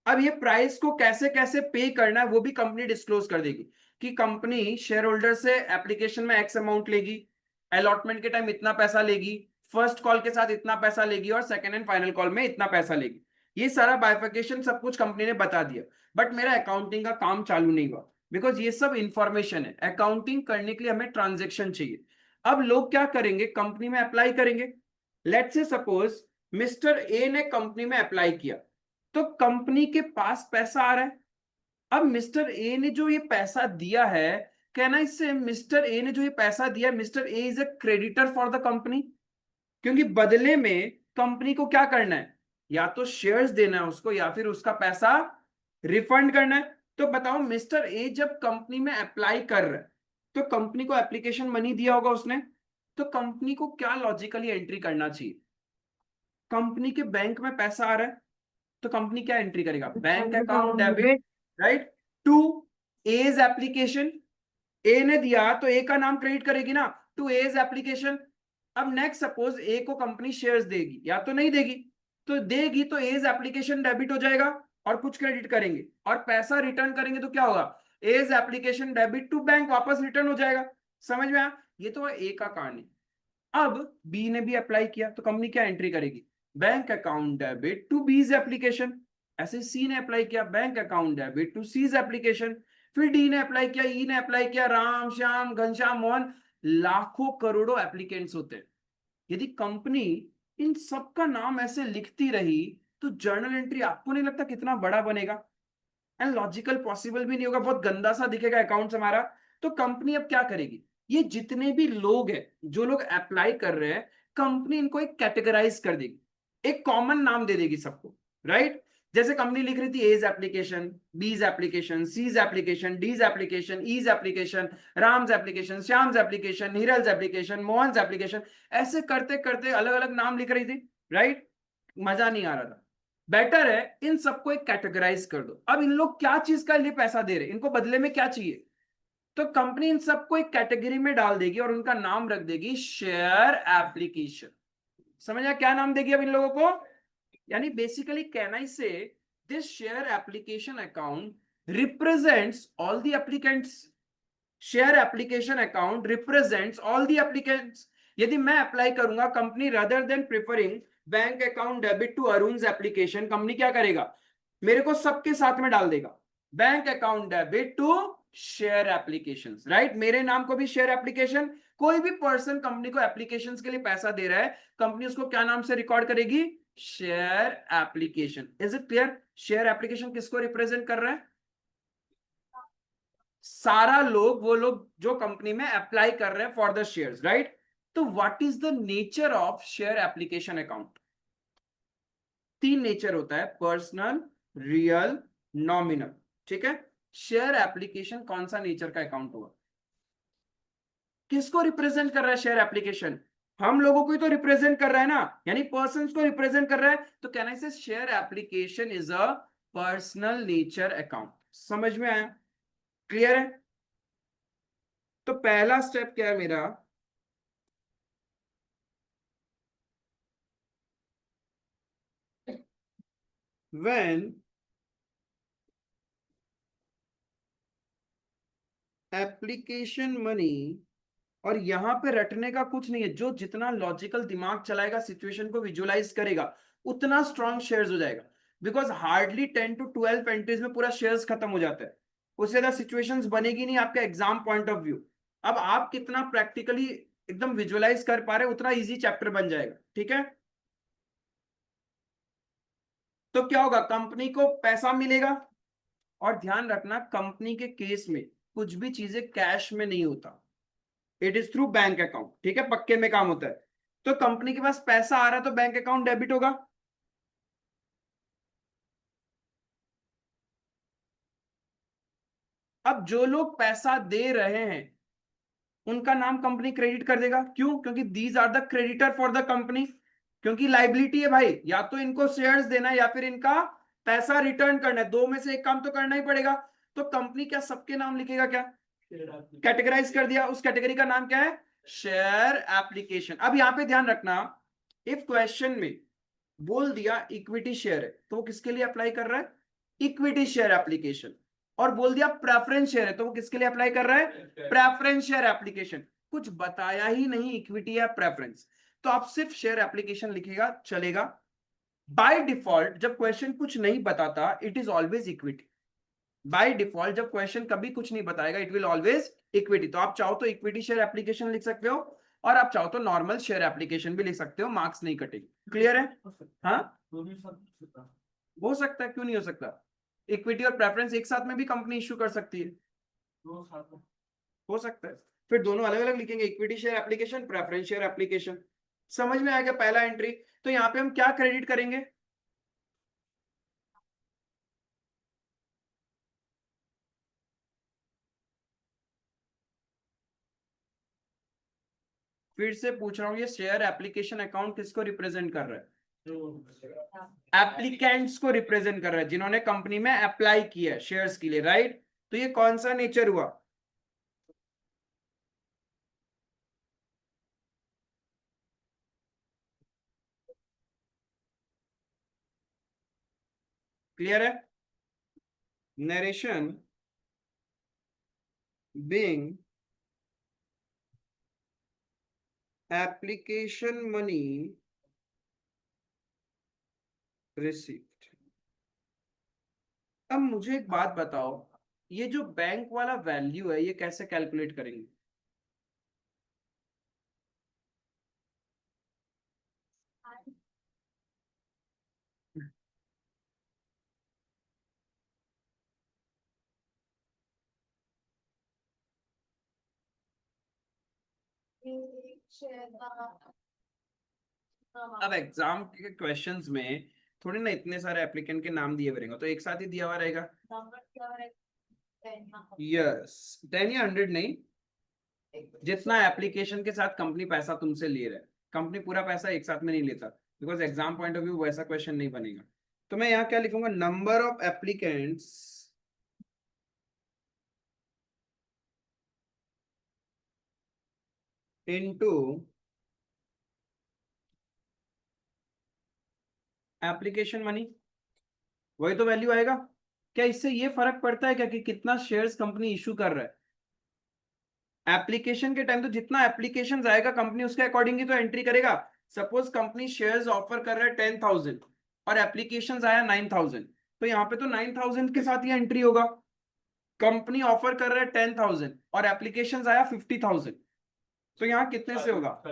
अब ये प्राइस को कैसे कैसे पे करना है वो भी कंपनी डिस्क्लोज कर देगी, कि कंपनी शेयर होल्डर से एप्लीकेशन में एक्स अमाउंट लेगी, अलॉटमेंट के टाइम इतना पैसा लेगी, फर्स्ट कॉल के साथ इतना पैसा लेगी और सेकेंड एंड फाइनल कॉल में इतना पैसा लेगी। ये सारा बाइफिकेशन सब कुछ कंपनी ने बता दिया, बट मेरा अकाउंटिंग का काम चालू नहीं हुआ, बिकॉज ये सब इंफॉर्मेशन है। अकाउंटिंग करने के लिए हमें ट्रांजेक्शन चाहिए। अब लोग क्या करेंगे, कंपनी में अप्लाई करेंगे। Let's say suppose mister A ने कंपनी में अप्लाई किया, तो कंपनी के पास पैसा आ रहा है। अब मिस्टर ए ने जो ये पैसा दिया है, कहना इससे मिस्टर ए ने जो ये पैसा दिया, mister A is a creditor for the company, क्योंकि बदले में कंपनी को क्या करना है, या तो शेयर्स देना है उसको या फिर उसका पैसा रिफंड करना है। तो बताओ, मिस्टर ए जब कंपनी में अप्लाई कर रहा है तो कंपनी को एप्लीकेशन मनी दिया होगा उसने, तो कंपनी को क्या लॉजिकली एंट्री करना चाहिए, कंपनी के बैंक में पैसा आ रहा है, तो कंपनी क्या एंट्री करेगा? Bank account debit, right, to A's application. A ने दिया तो ए का नाम क्रेडिट करेगी ना, टू एज एप्लीकेशन। अब नेक्स्ट सपोज ए को कंपनी शेयर्स देगी या तो नहीं देगी, तो देगी तो एज एप्लीकेशन डेबिट हो जाएगा और कुछ क्रेडिट करेंगे, और पैसा रिटर्न करेंगे तो क्या होगा? As application debit to bank, वापस रिटर्न हो जाएगा। समझ में आया? ये तो ए का कारण है। अब बी ने भी अप्लाई किया तो कंपनी क्या एंट्री करेगी? Bank account debit to B's application. ऐसे सी ने अप्लाई किया bank account debit to C's application. फिर डी ने अप्लाई किया, ई ने अप्लाई किया, राम श्याम घनश्याम मोहन, लाखों करोड़ों एप्लीकेंट्स होते हैं। यदि कंपनी इन सबका नाम ऐसे लिखती रही तो जर्नल एंट्री आपको नहीं लगता कितना बड़ा बनेगा? एंड लॉजिकल पॉसिबल भी नहीं होगा, बहुत गंदा सा दिखेगा अकाउंट्स हमारा। तो कंपनी अब क्या करेगी? ये जितने भी लोग हैं जो लोग अप्लाई कर रहे हैं, कंपनी इनको एक कैटेगराइज कर देगी, एक कॉमन नाम दे देगी सबको, राइट? जैसे कंपनी लिख रही थी A's application, B's application, C's application, D's application, E's application, Ram's application, Shyam's application, Hiral's application, Mohan's application, ऐसे करते करते अलग अलग नाम लिख रही थी, राइट? मजा नहीं आ रहा था। बेटर है इन सबको एक कैटेगराइज कर दो। अब इन लोग क्या चीज का लिए पैसा दे रहे हैं, इनको बदले में क्या चाहिए? तो कंपनी इन सबको एक कैटेगरी में डाल देगी और उनका नाम रख देगी शेयर एप्लीकेशन। समझ आया क्या नाम देगी अब इन लोगों को? यानी basically can I say this share application account represents all the applicants. Share application account represents all the applicants. यदि मैं अप्लाई करूंगा company rather than preferring bank account debit to Arun's application, company क्या करेगा? मेरे को सबके साथ में डाल देगा bank account debit to share applications, right? मेरे नाम को भी शेयर एप्लीकेशन। कोई भी पर्सन कंपनी को एप्लीकेशंस के लिए पैसा दे रहा है, कंपनी उसको क्या नाम से रिकॉर्ड करेगी? Share application. Is it clear? Share application किसको रिप्रेजेंट कर रहा है? सारा लोग, वो लोग जो कंपनी में अप्लाई कर रहे हैं फॉर द शेयर्स, राइट? तो what is the nature of share application account? तीन नेचर होता है, पर्सनल, रियल, नॉमिनल, ठीक है? शेयर एप्लीकेशन कौन सा नेचर का अकाउंट होगा? किसको रिप्रेजेंट कर रहा है शेयर एप्लीकेशन? हम लोगों को ही तो रिप्रेजेंट कर रहा है ना, यानी पर्संस को रिप्रेजेंट कर रहा है। तो कैन आई से share application is a personal nature account. समझ में आया? क्लियर है? तो पहला स्टेप क्या है मेरा? when एप्लीकेशन मनी, और यहां पे रटने का कुछ नहीं है, जो जितना लॉजिकल दिमाग चलाएगा, सिचुएशन को विजुअलाइज करेगा, उतना स्ट्रॉन्ग शेयर्स हो जाएगा। बिकॉज हार्डली 10 to 12 एंट्रीज में पूरा शेयर्स खत्म हो जाता है, उससे ज्यादा सिचुएशंस बनेगी नहीं आपका एग्जाम पॉइंट ऑफ व्यू। अब आप कितना प्रैक्टिकली एकदम विजुअलाइज कर पा रहे उतना इजी चैप्टर बन जाएगा, ठीक है? तो क्या होगा? कंपनी को पैसा मिलेगा, और ध्यान रखना कंपनी के केस में कुछ भी चीजें कैश में नहीं होता, it is through bank account, ठीक है? पक्के में काम होता है। तो कंपनी के पास पैसा आ रहा है तो बैंक अकाउंट डेबिट होगा। अब जो लोग पैसा दे रहे हैं उनका नाम कंपनी क्रेडिट कर देगा। क्यों? क्योंकि these are the creditor for the company, क्योंकि लाइबिलिटी है भाई, या तो इनको शेयर्स देना है या फिर इनका पैसा रिटर्न करना है, दो में से एक काम तो करना ही पड़ेगा। तो कंपनी क्या सबके नाम लिखेगा? क्या कैटेगराइज कर दिया, उस कैटेगरी का नाम क्या है? Share application. अब यहां पे ध्यान रखना, इफ क्वेश्चन में बोल दिया इक्विटी शेयर है तो वो किसके लिए अप्लाई कर रहा है? Equity share application. और बोल दिया प्रेफरेंस शेयर है तो वो किसके लिए अप्लाई कर रहा है? Preference share application. कुछ बताया ही नहीं इक्विटी या प्रेफरेंस, तो आप सिर्फ शेयर एप्लीकेशन लिखेगा चलेगा। बाय डिफॉल्ट जब क्वेश्चन कुछ नहीं बताता, it is always equity. By default जब क्वेश्चन कभी कुछ नहीं बताएगा, इट विल ऑलवेज इक्विटी। तो आप चाहो तो इक्विटी शेयर एप्लीकेशन लिख सकते हो, और आप चाहो तो नॉर्मल शेयर एप्लीकेशन भी लिख सकते हो, मार्क्स नहीं कटेगी। क्लियर है? हाँ, हो सकता है, क्यों नहीं हो सकता? इक्विटी और प्रेफरेंस एक साथ में भी कंपनी इश्यू कर सकती है, हो सकता है। फिर दोनों अलग अलग लिखेंगे, equity share application, preference share application. समझ में आएगा पहला एंट्री? तो यहाँ पे हम क्या क्रेडिट करेंगे? फिर से पूछ रहा हूं, ये शेयर एप्लीकेशन अकाउंट किसको रिप्रेजेंट कर रहा है? एप्लीकेंट्स को रिप्रेजेंट कर रहा है, जिन्होंने कंपनी में अप्लाई किया है शेयर्स के लिए, राइट। तो ये कौन सा नेचर हुआ? क्लियर है? Narration being application money received. अब मुझे एक बात बताओ, ये जो बैंक वाला वैल्यू है ये कैसे कैलकुलेट करेंगे? अब एग्जाम के क्वेश्चंस में थोड़ी ना इतने सारे एप्लीकेंट के नाम दिए हुए रहेंगे, तो एक साथ ही दिया हुआ रहेगा। यस, 10 या 100 नहीं, जितना एप्लीकेशन के साथ कंपनी पैसा तुमसे ले रहा है। कंपनी पूरा पैसा एक साथ में नहीं लेता, because exam point of view वैसा क्वेश्चन नहीं बनेगा। तो मैं यहाँ क्या लिखूंगा? Number of applicants into application money, वही तो वैल्यू आएगा। क्या इससे ये फर्क पड़ता है क्या कि कितना शेयर्स कंपनी इशू कर रहा है? एप्लीकेशन के टाइम तो जितना एप्लीकेशन आएगा कंपनी उसके अकॉर्डिंग ही तो एंट्री करेगा। सपोज कंपनी शेयर्स ऑफर कर रहा है 10,000 और एप्लीकेशन आया 9,000, तो यहाँ पे तो 9,000 के साथ ही एंट्री होगा। कंपनी ऑफर कर रहा है 10,000 और एप्लीकेशन आया 50,000, तो यहाँ कितने से होगा?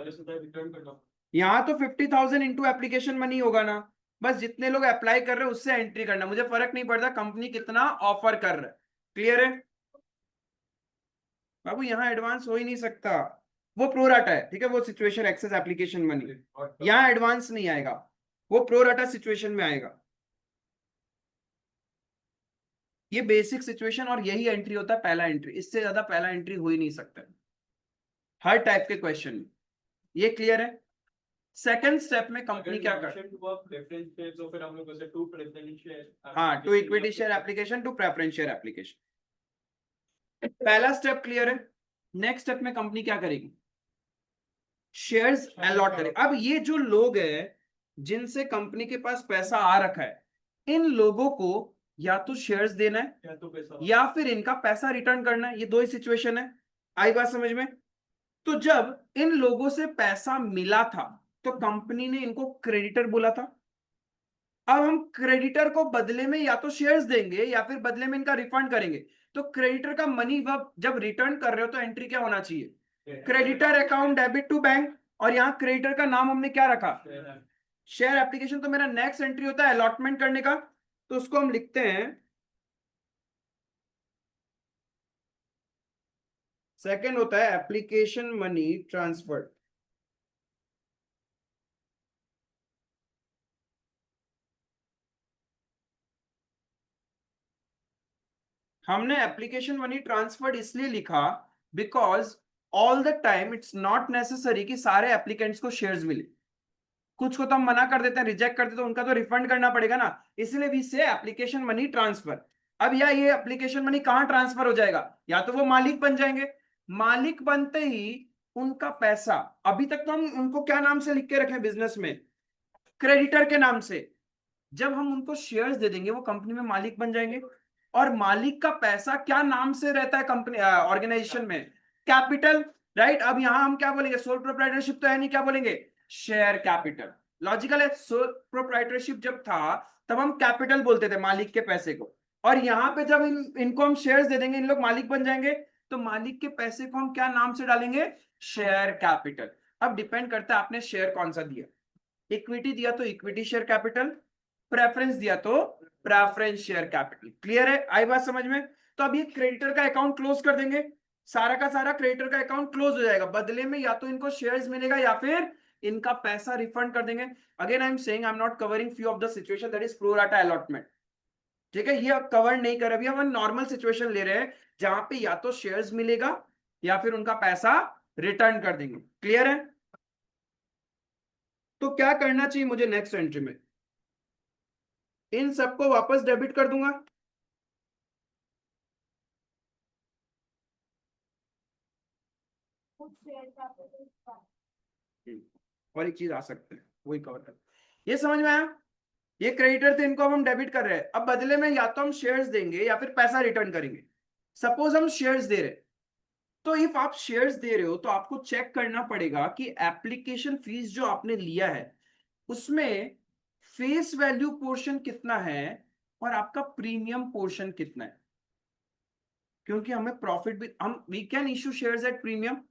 यहाँ तो 50,000 इंटू एप्लीकेशन मनी होगा ना। बस जितने लोग अप्लाई कर रहे हैं उससे एंट्री करना, मुझे फर्क नहीं पड़ता कंपनी कितना ऑफर कर रहा है। क्लियर है बाबू? यहाँ एडवांस हो ही नहीं सकता, वो प्रोराटा है, ठीक है, वो सिचुएशन एक्सेस एप्लीकेशन मनी, यहाँ एडवांस नहीं आएगा, वो प्रोराटा सिचुएशन में आएगा। ये बेसिक सिचुएशन और यही एंट्री होता है पहला एंट्री, इससे ज्यादा पहला एंट्री हो ही नहीं सकता हर टाइप के क्वेश्चन में। ये क्लियर है? सेकंड स्टेप में कंपनी क्या कर, हाँ, to equity share application to preference share application. पहला स्टेप क्लियर है। नेक्स्ट स्टेप में कंपनी क्या करेगी? शेयर्स अलॉट करेगी। अब ये जो लोग हैं जिनसे कंपनी के पास पैसा आ रखा है, इन लोगों को या तो शेयर्स देना है या फिर इनका पैसा रिटर्न करना है। ये दो ही सिचुएशन है, आई बात समझ में? तो जब इन लोगों से पैसा मिला था तो कंपनी ने इनको क्रेडिटर बोला था। अब हम क्रेडिटर को बदले में या तो शेयर्स देंगे या फिर बदले में इनका रिफंड करेंगे। तो क्रेडिटर का मनी जब रिटर्न कर रहे हो तो एंट्री क्या होना चाहिए? Creditor account debit to bank, और यहाँ क्रेडिटर का नाम हमने क्या रखा? Share application. तो मेरा नेक्स्ट एंट्री होता है अलॉटमेंट करने का, तो उसको हम लिखते हैं सेकंड होता है एप्लीकेशन मनी ट्रांसफर। हमने एप्लीकेशन मनी ट्रांसफर्ड इसलिए लिखा because all the time it's not necessary कि सारे एप्लीकेंट्स को शेयर्स मिले। कुछ को तो हम मना कर देते हैं, रिजेक्ट कर देते हैं, उनका तो रिफंड करना पड़ेगा ना, इसलिए वी से एप्लीकेशन मनी ट्रांसफर। अब या ये एप्लीकेशन मनी कहां ट्रांसफर हो जाएगा? या तो वो मालिक बन जाएंगे, मालिक बनते ही उनका पैसा, अभी तक तो हम उनको क्या नाम से लिख के रखे बिजनेस में? क्रेडिटर के नाम से। जब हम उनको शेयर्स दे देंगे वो कंपनी में मालिक बन जाएंगे, और मालिक का पैसा क्या नाम से रहता है कंपनी ऑर्गेनाइजेशन में? Capital, right. अब यहां हम क्या बोलेंगे? सोल प्रोप्राइटरशिप तो है नहीं, क्या बोलेंगे? Share capital. लॉजिकल है। सोल प्रोप्राइटरशिप जब था तब हम कैपिटल बोलते थे मालिक के पैसे को, और यहाँ पे जब इनको हम शेयर्स दे देंगे, इन लोग मालिक बन जाएंगे, तो मालिक के पैसे को हम क्या नाम से डालेंगे? Share capital. अब डिपेंड करता है आपने शेयर कौन सा दिया। इक्विटी दिया तो इक्विटी शेयर कैपिटल, प्रेफरेंस दिया तो प्रेफरेंस शेयर कैपिटल। क्लियर है? आई बात समझ में? तो अब ये क्रेडिटर का अकाउंट क्लोज कर देंगे, सारा का सारा क्रेडिटर का अकाउंट क्लोज हो जाएगा। बदले में या तो इनको शेयर्स मिलेगा या फिर इनका पैसा रिफंड कर देंगे। Again I am saying I am not covering few of the situation that is pro rata allotment, ठीक है? ये अब कवर नहीं कर, अभी हम नॉर्मल सिचुएशन ले रहे हैं जहां पे या तो शेयर्स मिलेगा या फिर उनका पैसा रिटर्न कर देंगे। क्लियर है? तो क्या करना चाहिए मुझे नेक्स्ट एंट्री में? इन सबको वापस डेबिट कर दूंगा। और एक चीज आ सकता है, वही कवर कर। ये समझ में आया? ये क्रेडिटर थे, इनको अब हम डेबिट कर रहे हैं। अब बदले में या तो हम शेयर्स देंगे या फिर पैसा रिटर्न करेंगे। सपोज हम शेयर्स दे रहे हैं, तो इफ आप शेयर्स दे रहे हो तो आपको चेक करना पड़ेगा कि एप्लीकेशन फीस जो आपने लिया है उसमें फेस वैल्यू पोर्शन कितना है और आपका प्रीमियम पोर्शन कितना है। क्योंकि हमें प्रॉफिट भी, हम we can issue shares at premium,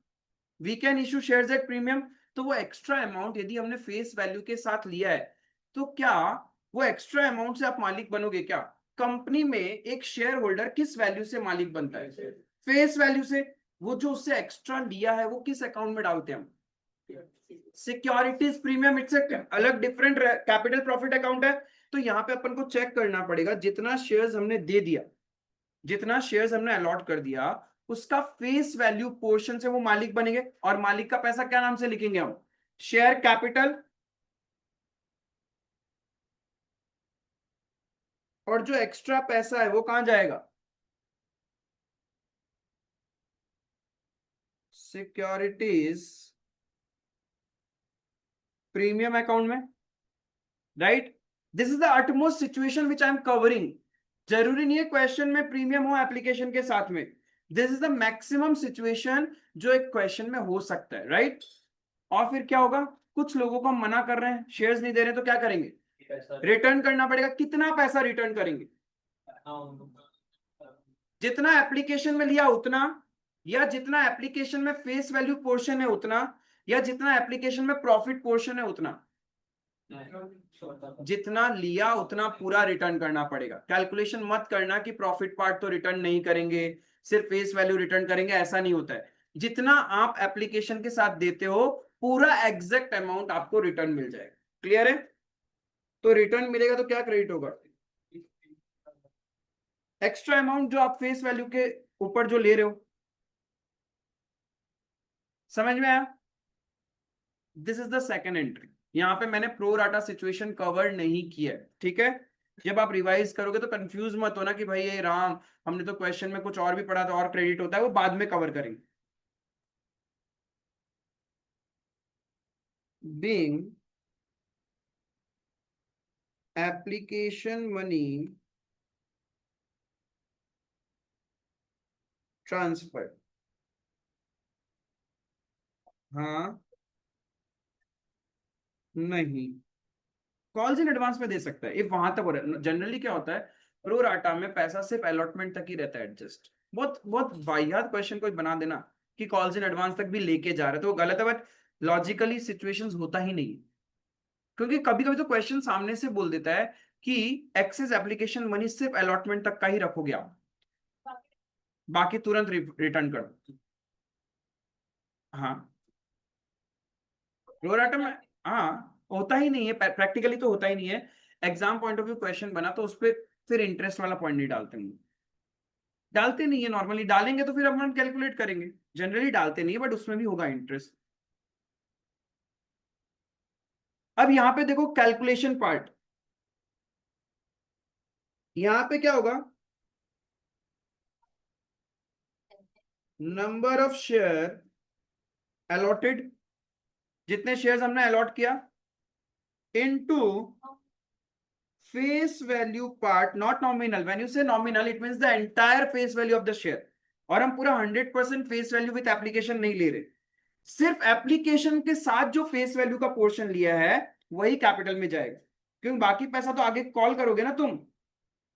we can issue shares at premium. तो वो एक्स्ट्रा अमाउंट यदि हमने फेस वैल्यू के साथ लिया है, तो क्या वो एक्स्ट्रा अमाउंट से आप मालिक बनोगे? क्या कंपनी में एक शेयर होल्डर किस वैल्यू से मालिक बनता है? फेस वैल्यू से। वो जो उससे एक्स्ट्रा लिया है वो किस अकाउंट में डालते हैं हम? Securities premium. इट्स अलग डिफरेंट कैपिटल प्रॉफिट अकाउंट है। तो यहाँ पे अपन को चेक करना पड़ेगा, जितना शेयर्स हमने दे दिया, जितना शेयर्स हमने अलॉट कर दिया, उसका फेस वैल्यू पोर्शन से वो मालिक बनेंगे। और मालिक का पैसा क्या नाम से लिखेंगे हम? Share capital. और जो एक्स्ट्रा पैसा है वो कहां जाएगा? सिक्योरिटीज प्रीमियम अकाउंट में, right? This is the utmost situation which I am covering. जरूरी नहीं है क्वेश्चन में प्रीमियम हो एप्लीकेशन के साथ में। This is the maximum situation जो एक क्वेश्चन में हो सकता है, राइट? और फिर क्या होगा? कुछ लोगों को हम मना कर रहे हैं, शेयर्स नहीं दे रहे, तो क्या करेंगे? रिटर्न करना पड़ेगा। कितना पैसा रिटर्न करेंगे? जितना एप्लीकेशन में लिया उतना, या जितना एप्लीकेशन में फेस वैल्यू पोर्शन है उतना, या जितना एप्लीकेशन में प्रॉफिट पोर्शन है उतना? जितना लिया उतना पूरा रिटर्न करना पड़ेगा। कैलकुलेशन मत करना कि प्रॉफिट पार्ट तो रिटर्न नहीं करेंगे, सिर्फ फेस वैल्यू रिटर्न करेंगे, ऐसा नहीं होता है। जितना आप एप्लीकेशन के साथ देते हो पूरा एग्जैक्ट अमाउंट आपको रिटर्न मिल जाएगा। क्लियर है? तो रिटर्न मिलेगा तो क्या क्रेडिट होगा? एक्स्ट्रा अमाउंट जो आप फेस वैल्यू के ऊपर जो ले रहे हो। समझ में आया? This is the second entry. यहां पे मैंने प्रो राटा सिचुएशन कवर नहीं किया है, ठीक है? जब आप रिवाइज करोगे तो कंफ्यूज मत होना कि भाई ये राम, हमने तो क्वेश्चन में कुछ और भी पढ़ा था और क्रेडिट होता है, वो बाद में कवर करेंगे। बीइंग एप्लीकेशन मनी ट्रांसफर, हाँ नहीं, कॉल्स इन एडवांस में दे सकता है इफ वहां तक हो रहा है। जनरली क्या होता है, प्रो राटा में पैसा सिर्फ अलॉटमेंट तक ही रहता है एडजस्ट। बहुत बहुत वाहियात क्वेश्चन कोई बना देना कि कॉल्स इन एडवांस तक भी लेके जा रहा है तो वो गलत है। बट लॉजिकली सिचुएशंस होता ही नहीं है, क्योंकि कभी कभी तो क्वेश्चन सामने से बोल देता है कि एक्सेस एप्लीकेशन मनी सिर्फ अलॉटमेंट तक का ही रखोगे आप, बाकी तुरंत रिटर्न कर दो। हाँ, प्रो राटा में हाँ होता ही नहीं है, प्रैक्टिकली तो होता ही नहीं है। Exam point of view question बना तो उस पर फिर इंटरेस्ट वाला पॉइंट नहीं डालते हैं, डालते नहीं है। नॉर्मली डालेंगे तो फिर अपन कैलकुलेट करेंगे, जनरली डालते नहीं है, बट उसमें भी होगा इंटरेस्ट। अब यहां पे देखो कैलकुलेशन पार्ट, यहां पे क्या होगा? नंबर ऑफ शेयर अलॉटेड, जितने शेयर्स हमने अलॉट किया, into face value part, not nominal. When you say nominal it means the entire face value of the share. और हम पूरा 100% फेस वैल्यू विद एप्लीकेशन नहीं ले रहे, सिर्फ एप्लीकेशन के साथ जो फेस वैल्यू का पोर्शन लिया है वही कैपिटल में जाएगा, क्योंकि बाकी पैसा तो आगे कॉल करोगे ना तुम।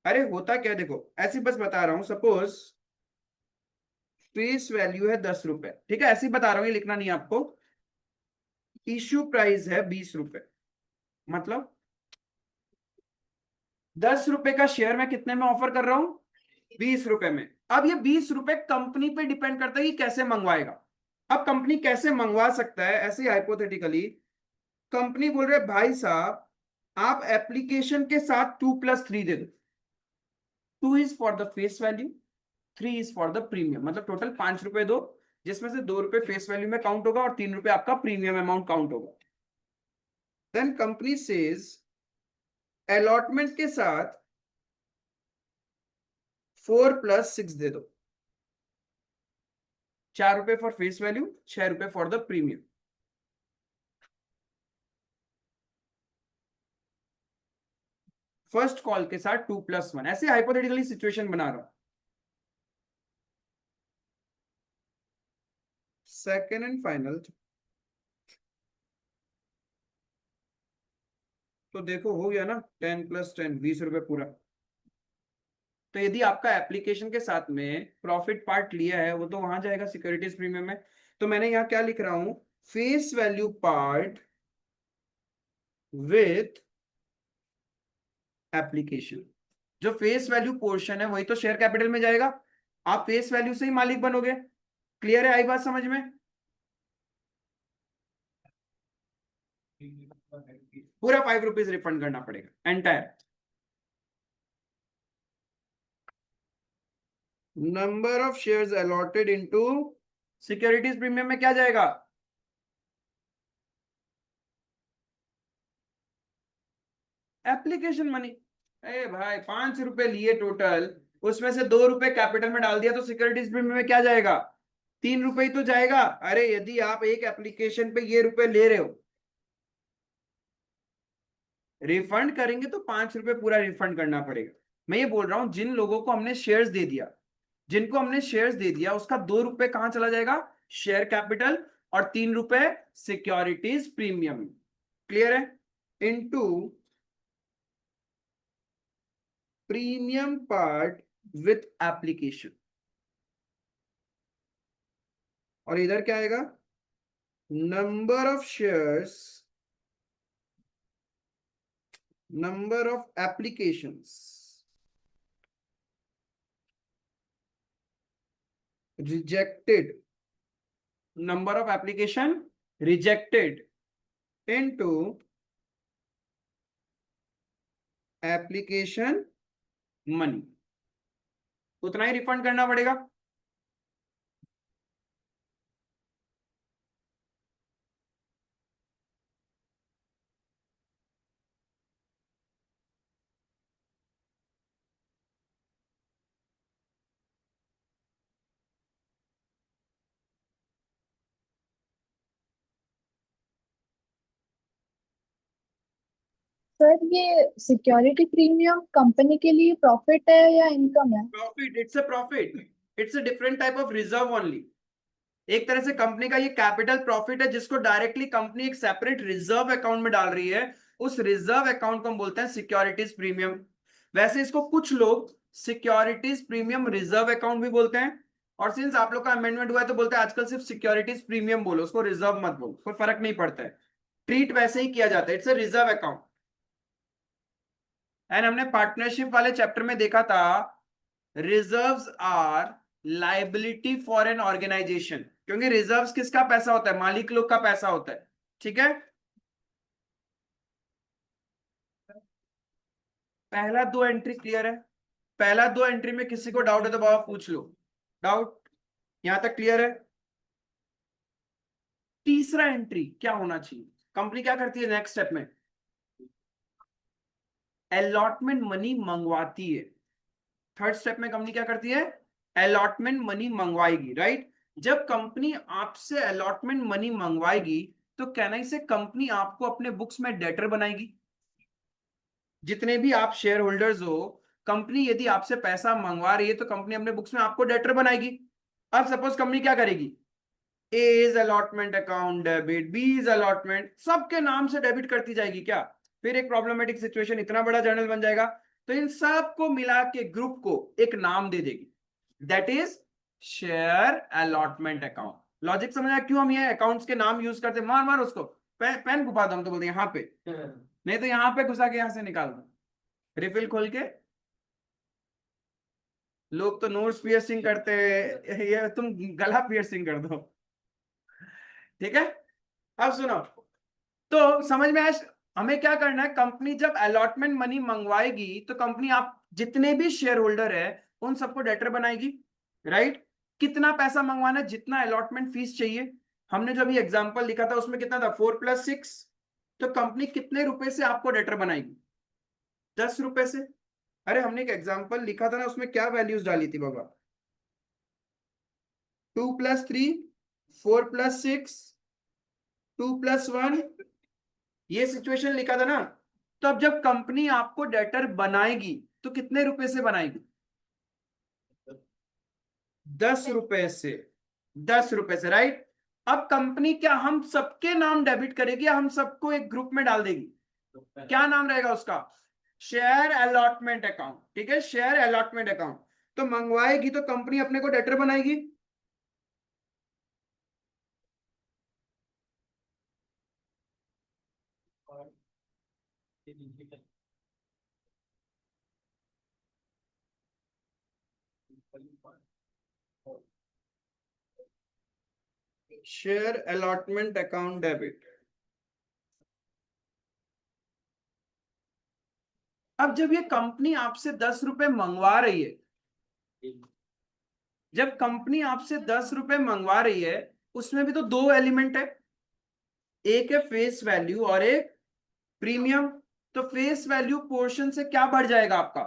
अरे होता क्या, देखो ऐसे बस बता रहा हूं, सपोज फेस वैल्यू है 10 रुपए, ठीक है? ऐसे ही बता रहा हूं, ये लिखना नहीं है आपको। इश्यू प्राइस है 20 रुपए, मतलब 10 रुपए का शेयर मैं कितने में ऑफर कर रहा हूं? 20 रुपए में। अब ये 20 रुपए कंपनी पे डिपेंड करता है कि कैसे मंगवाएगा। अब कंपनी कैसे मंगवा सकता है, ऐसे हाइपोथेटिकली कंपनी बोल रहे भाई साहब आप एप्लीकेशन के साथ 2+3 दे दो। 2 is for the face value, 3 is for the premium, मतलब टोटल 5 रुपए दो, जिसमें से 2 रुपए फेस वैल्यू में काउंट होगा और 3 रुपए आपका प्रीमियम अमाउंट काउंट होगा। देन कंपनी सेज अलॉटमेंट के साथ 4+6 दे दो, 4 रुपए फॉर फेस वैल्यू, 6 रुपए for the premium. First call के साथ 2+1, ऐसे हाइपोथेटिकली सिचुएशन बना रहा हूं। सेकेंड एंड फाइनल, तो देखो हो गया ना, 10+10 20 रुपए पूरा। तो यदि आपका एप्लीकेशन के साथ में प्रॉफिट पार्ट लिया है वो तो वहां जाएगा सिक्योरिटीज प्रीमियम में। तो मैंने यहां क्या लिख रहा हूं, face value part with application. जो फेस वैल्यू पोर्शन है वही तो शेयर कैपिटल में जाएगा, आप फेस वैल्यू से ही मालिक बनोगे। क्लियर है, आई बात समझ में? पूरा 5 रुपीज रिफंड करना पड़ेगा entire. Number of shares allotted into securities premium में क्या जाएगा? Application money. ए भाई 5 रुपए लिए टोटल, उसमें से 2 रुपए कैपिटल में डाल दिया तो सिक्योरिटीज प्रीमियम में क्या जाएगा? 3 रुपए ही तो जाएगा। अरे यदि आप एक एप्लीकेशन पे ये रुपए ले रहे हो, रिफंड करेंगे तो 5 रुपए पूरा रिफंड करना पड़ेगा। मैं ये बोल रहा हूं जिन लोगों को हमने शेयर्स दे दिया, जिनको हमने शेयर्स दे दिया उसका 2 रुपए कहां चला जाएगा? शेयर कैपिटल, और 3 रुपए सिक्योरिटीज प्रीमियम। क्लियर है? Into premium part with application. और इधर क्या आएगा? Number of shares, number of applications rejected, number of application rejected into application money. उतना ही रिफंड करना पड़ेगा। सर ये सिक्योरिटी प्रीमियम कंपनी के लिए प्रॉफिट है या इनकम है? Profit, it's a profit, it's a different type of reserve only. एक तरह से कंपनी का ये कैपिटल प्रॉफिट है जिसको डायरेक्टली कंपनी एक सेपरेट रिजर्व अकाउंट में डाल रही है। उस रिजर्व अकाउंट को हम बोलते हैं सिक्योरिटीज प्रीमियम। वैसे इसको कुछ लोग सिक्योरिटीज प्रीमियम रिजर्व अकाउंट भी बोलते हैं, और सिंस आप लोग का अमेंडमेंट हुआ है तो बोलते हैं आजकल सिर्फ सिक्योरिटीज प्रीमियम बोलो, उसको रिजर्व मत बोलो, कोई फर्क नहीं पड़ता है, ट्रीट वैसे ही किया जाता है, it's a reserve account. And हमने पार्टनरशिप वाले चैप्टर में देखा था reserves are liability for an organisation, क्योंकि रिजर्व्स किसका पैसा होता है? मालिक लोग का पैसा होता है। ठीक है, पहला 2 एंट्री क्लियर है? पहला 2 एंट्री में किसी को डाउट है तो बाबा पूछ लो। डाउट यहां तक क्लियर है? तीसरा एंट्री क्या होना चाहिए? कंपनी क्या करती है नेक्स्ट स्टेप में? अलॉटमेंट मनी मंगवाती है। थर्ड स्टेप में कंपनी क्या करती है? अलॉटमेंट मनी मंगवाएगी, राइट? जब कंपनी आपसे अलॉटमेंट मनी मंगवाएगी तो कहना ही से कंपनी आपको अपने बुक्स में डेटर बनाएगी। जितने भी आप शेयर होल्डर्स हो, कंपनी यदि आपसे पैसा मंगवा रही है तो कंपनी अपने बुक्स में आपको डेटर बनाएगी। अब सपोज कंपनी क्या करेगी? A is allotment account debit, B is allotment, सबके नाम से डेबिट करती जाएगी क्या? फिर एक प्रॉब्लमेटिक सिचुएशन, इतना बड़ा जर्नल बन जाएगा। तो इन सबको मिला के ग्रुप को एक नाम दे देगी, that is share allotment account. Logic समझ आया क्यों हम ये अकाउंट्स के नाम यूज करते? मार मार उसको, पेन घुपा दो हम तो बोलते हैं यहाँ पे, नहीं तो यहाँ पे घुसा के यहां से निकाल दो, रिफिल खोल के। लोग तो नोट्स पियर्सिंग करते हैं, ये तुम गला पियर्सिंग कर दो। ठीक है, अब सुनो, तो समझ में आया हमें क्या करना है? कंपनी जब अलॉटमेंट मनी मंगवाएगी तो कंपनी आप जितने भी शेयर होल्डर है उन सबको डेटर बनाएगी, राइट? कितना पैसा मंगवाना है? जितना अलॉटमेंट फीस चाहिए। हमने जो अभी एग्जांपल लिखा था उसमें कितना था? 4+6 तो कंपनी कितने रुपए से आपको डेटर बनाएगी? 10 रुपए से। अरे हमने एक एग्जांपल लिखा था ना, उसमें क्या वैल्यूज डाली थी बाबा? 2+3, 4+6, 2+1, ये सिचुएशन लिखा था ना। तो अब जब कंपनी आपको डेटर बनाएगी तो कितने रुपए से बनाएगी? 10 रुपए से। 10 रुपए से, राइट। अब कंपनी क्या हम सबके नाम डेबिट करेगी या हम सबको एक ग्रुप में डाल देगी? क्या नाम रहेगा उसका? Share allotment account. ठीक है, शेयर अलॉटमेंट अकाउंट। तो मंगवाएगी तो कंपनी अपने को डेटर बनाएगी। Share allotment account debit. अब जब ये कंपनी आपसे 10 रुपए मंगवा रही है, जब कंपनी आपसे 10 रुपए मंगवा रही है, उसमें भी तो दो एलिमेंट है, एक है फेस वैल्यू और एक प्रीमियम। तो फेस वैल्यू पोर्शन से क्या बढ़ जाएगा आपका?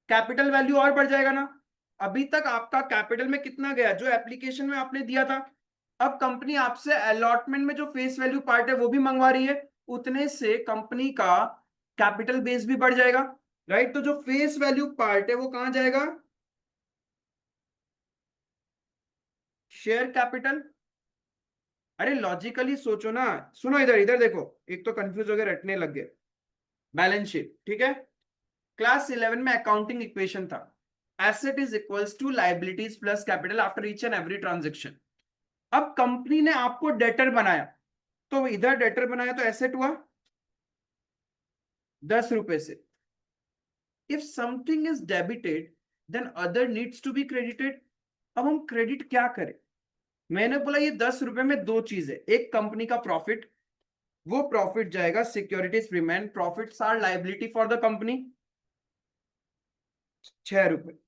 कैपिटल वैल्यू और बढ़ जाएगा ना। अभी तक आपका कैपिटल में कितना गया जो एप्लीकेशन में आपने दिया था? अब कंपनी आपसे अलॉटमेंट में जो फेस वैल्यू पार्ट है वो भी मंगवा रही है, उतने से कंपनी का कैपिटल बेस भी बढ़ जाएगा, राइट। तो जो फेस वैल्यू पार्ट है वो कहां जाएगा? Share capital. अरे लॉजिकली सोचो ना, सुनो इधर इधर देखो, एक तो कंफ्यूज हो गए, रटने लग गए। बैलेंस शीट, ठीक है। क्लास 11 में अकाउंटिंग इक्वेशन था, asset is equals to liabilities plus capital after each and every transaction. अब कंपनी ने आपको डेटर बनाया, तो इधर डेटर बनाया तो एसेट हुआ 10 रुपए से। If something is debited then other needs to be credited. अब हम क्रेडिट क्या करें? मैंने बोला ये 10 रुपए में दो चीज है, एक कंपनी का प्रॉफिट, वो प्रॉफिट जाएगा securities premium, profits are liability for the company, 6 रुपए।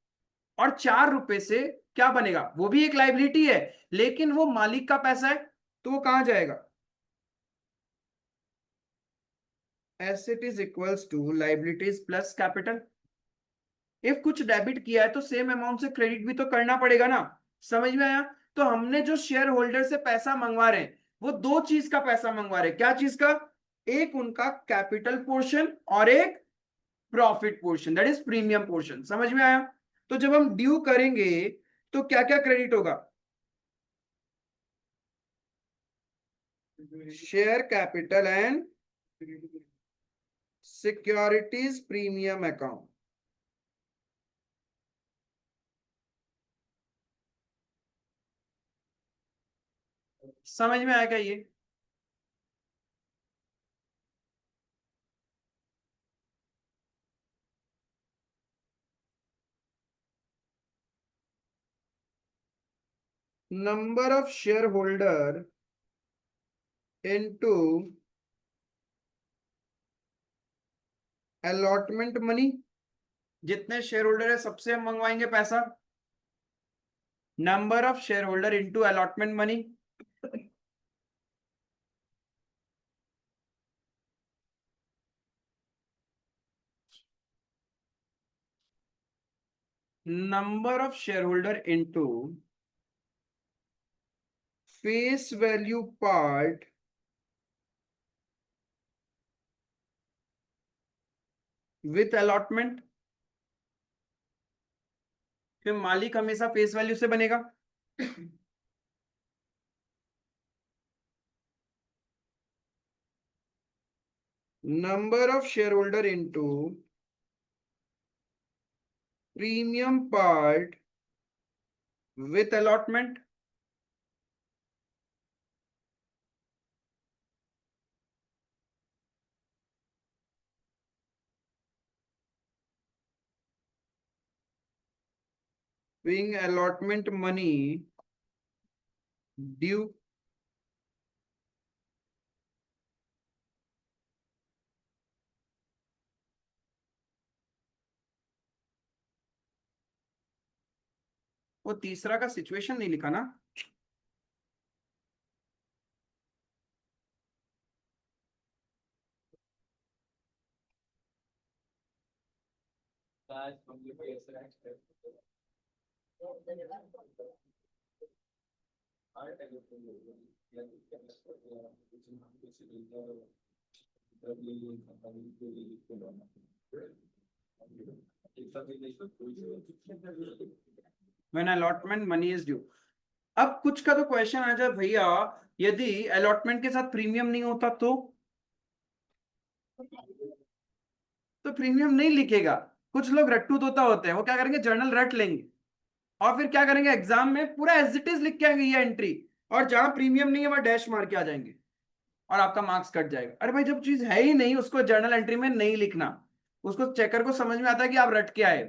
और 4 रुपए से क्या बनेगा? वो भी एक लाइबिलिटी है, लेकिन वो मालिक का पैसा है, तो वो कहां जाएगा? Asset is equals to liabilities plus capital. If कुछ डेबिट किया है तो सेम अमाउंट से क्रेडिट भी तो करना पड़ेगा ना। समझ में आया? तो हमने जो शेयर होल्डर से पैसा मंगवा रहे हैं वो दो चीज का पैसा मंगवा रहे हैं। क्या चीज का? एक उनका कैपिटल पोर्शन और एक profit portion, that is premium portion. समझ में आया? तो जब हम ड्यू करेंगे तो क्या क्या क्रेडिट होगा? Share capital and securities premium account. समझ में आएगा ये? Number of share holder into allotment money. जितने शेयर होल्डर है सबसे हम मंगवाएंगे पैसा, number of share holder into allotment money. Number of share holder into face value part with allotment. फिर मालिक हमेशा फेस वैल्यू से बनेगा। Number of share holder into premium part with allotment. being allotment money due वो तीसरा का situation नहीं लिखा ना। आज हम लोग को ऐसा When allotment money is due. अब कुछ का तो क्वेश्चन आ जाए भैया, यदि अलॉटमेंट के साथ प्रीमियम नहीं होता तो प्रीमियम नहीं लिखेगा। कुछ लोग रट्टू तोता होते हैं, वो क्या करेंगे, जर्नल रट लेंगे और फिर क्या करेंगे, एग्जाम में पूरा एज इट इज लिख के आएंगे ये एंट्री, और जहां प्रीमियम नहीं है वहां डैश मार के आ जाएंगे और आपका मार्क्स कट जाएगा। अरे भाई, जब चीज है ही नहीं उसको जर्नल एंट्री में नहीं लिखना, उसको चेकर को समझ में आता है कि आप रट के आए।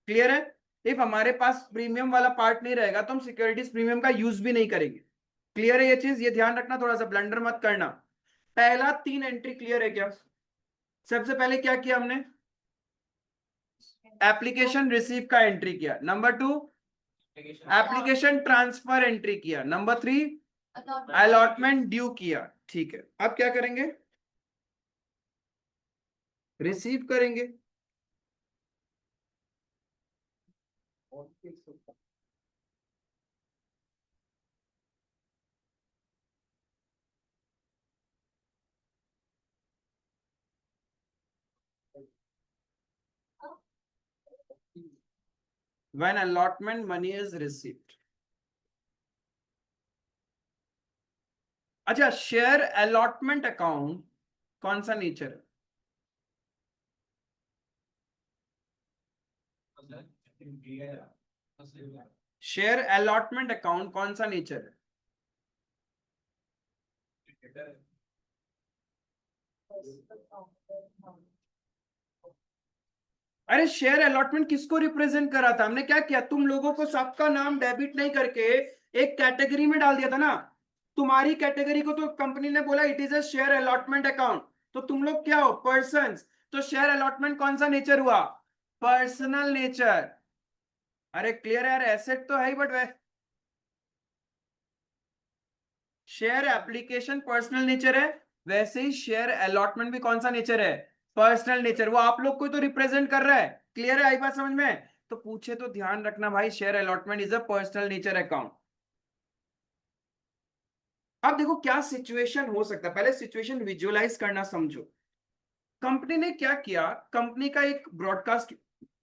क्लियर है? इफ हमारे पास प्रीमियम वाला पार्ट नहीं रहेगा तो हम सिक्योरिटीज प्रीमियम का यूज भी नहीं करेंगे। क्लियर है ये चीज? ये ध्यान रखना, थोड़ा सा ब्लंडर मत करना। पहला 3 एंट्री क्लियर है क्या? सबसे पहले क्या किया हमने, एप्लीकेशन रिसीव का एंट्री किया। नंबर 2, एप्लीकेशन ट्रांसफर एंट्री किया। नंबर 3, अलॉटमेंट ड्यू किया। ठीक है, अब क्या करेंगे, रिसीव करेंगे। When allotment money is received. अच्छा, शेयर अलॉटमेंट अकाउंट कौन सा नेचर है? शेयर अलॉटमेंट अकाउंट कौन सा नेचर है? अरे, शेयर अलॉटमेंट किसको रिप्रेजेंट कर रहा था? हमने क्या किया, तुम लोगों को सबका नाम डेबिट नहीं करके एक कैटेगरी में डाल दिया था ना। तुम्हारी कैटेगरी को तो कंपनी ने बोला it is a share allotment account, तो तुम लोग क्या हो, पर्संस। तो शेयर अलॉटमेंट कौन सा नेचर हुआ? Personal nature. अरे क्लियर है यार, एसेट तो है ही, but share application personal nature है, वैसे ही शेयर अलॉटमेंट भी कौन सा नेचर है? Personal nature. वो आप लोग को तो रिप्रेजेंट कर रहा है। क्लियर है? आई बात समझ में? तो पूछे तो ध्यान रखना भाई, share allotment is a personal nature account. अब देखो क्या सिचुएशन हो सकता है, पहले सिचुएशन विजुअलाइज करना समझो। कंपनी ने क्या किया, कंपनी का एक ब्रॉडकास्ट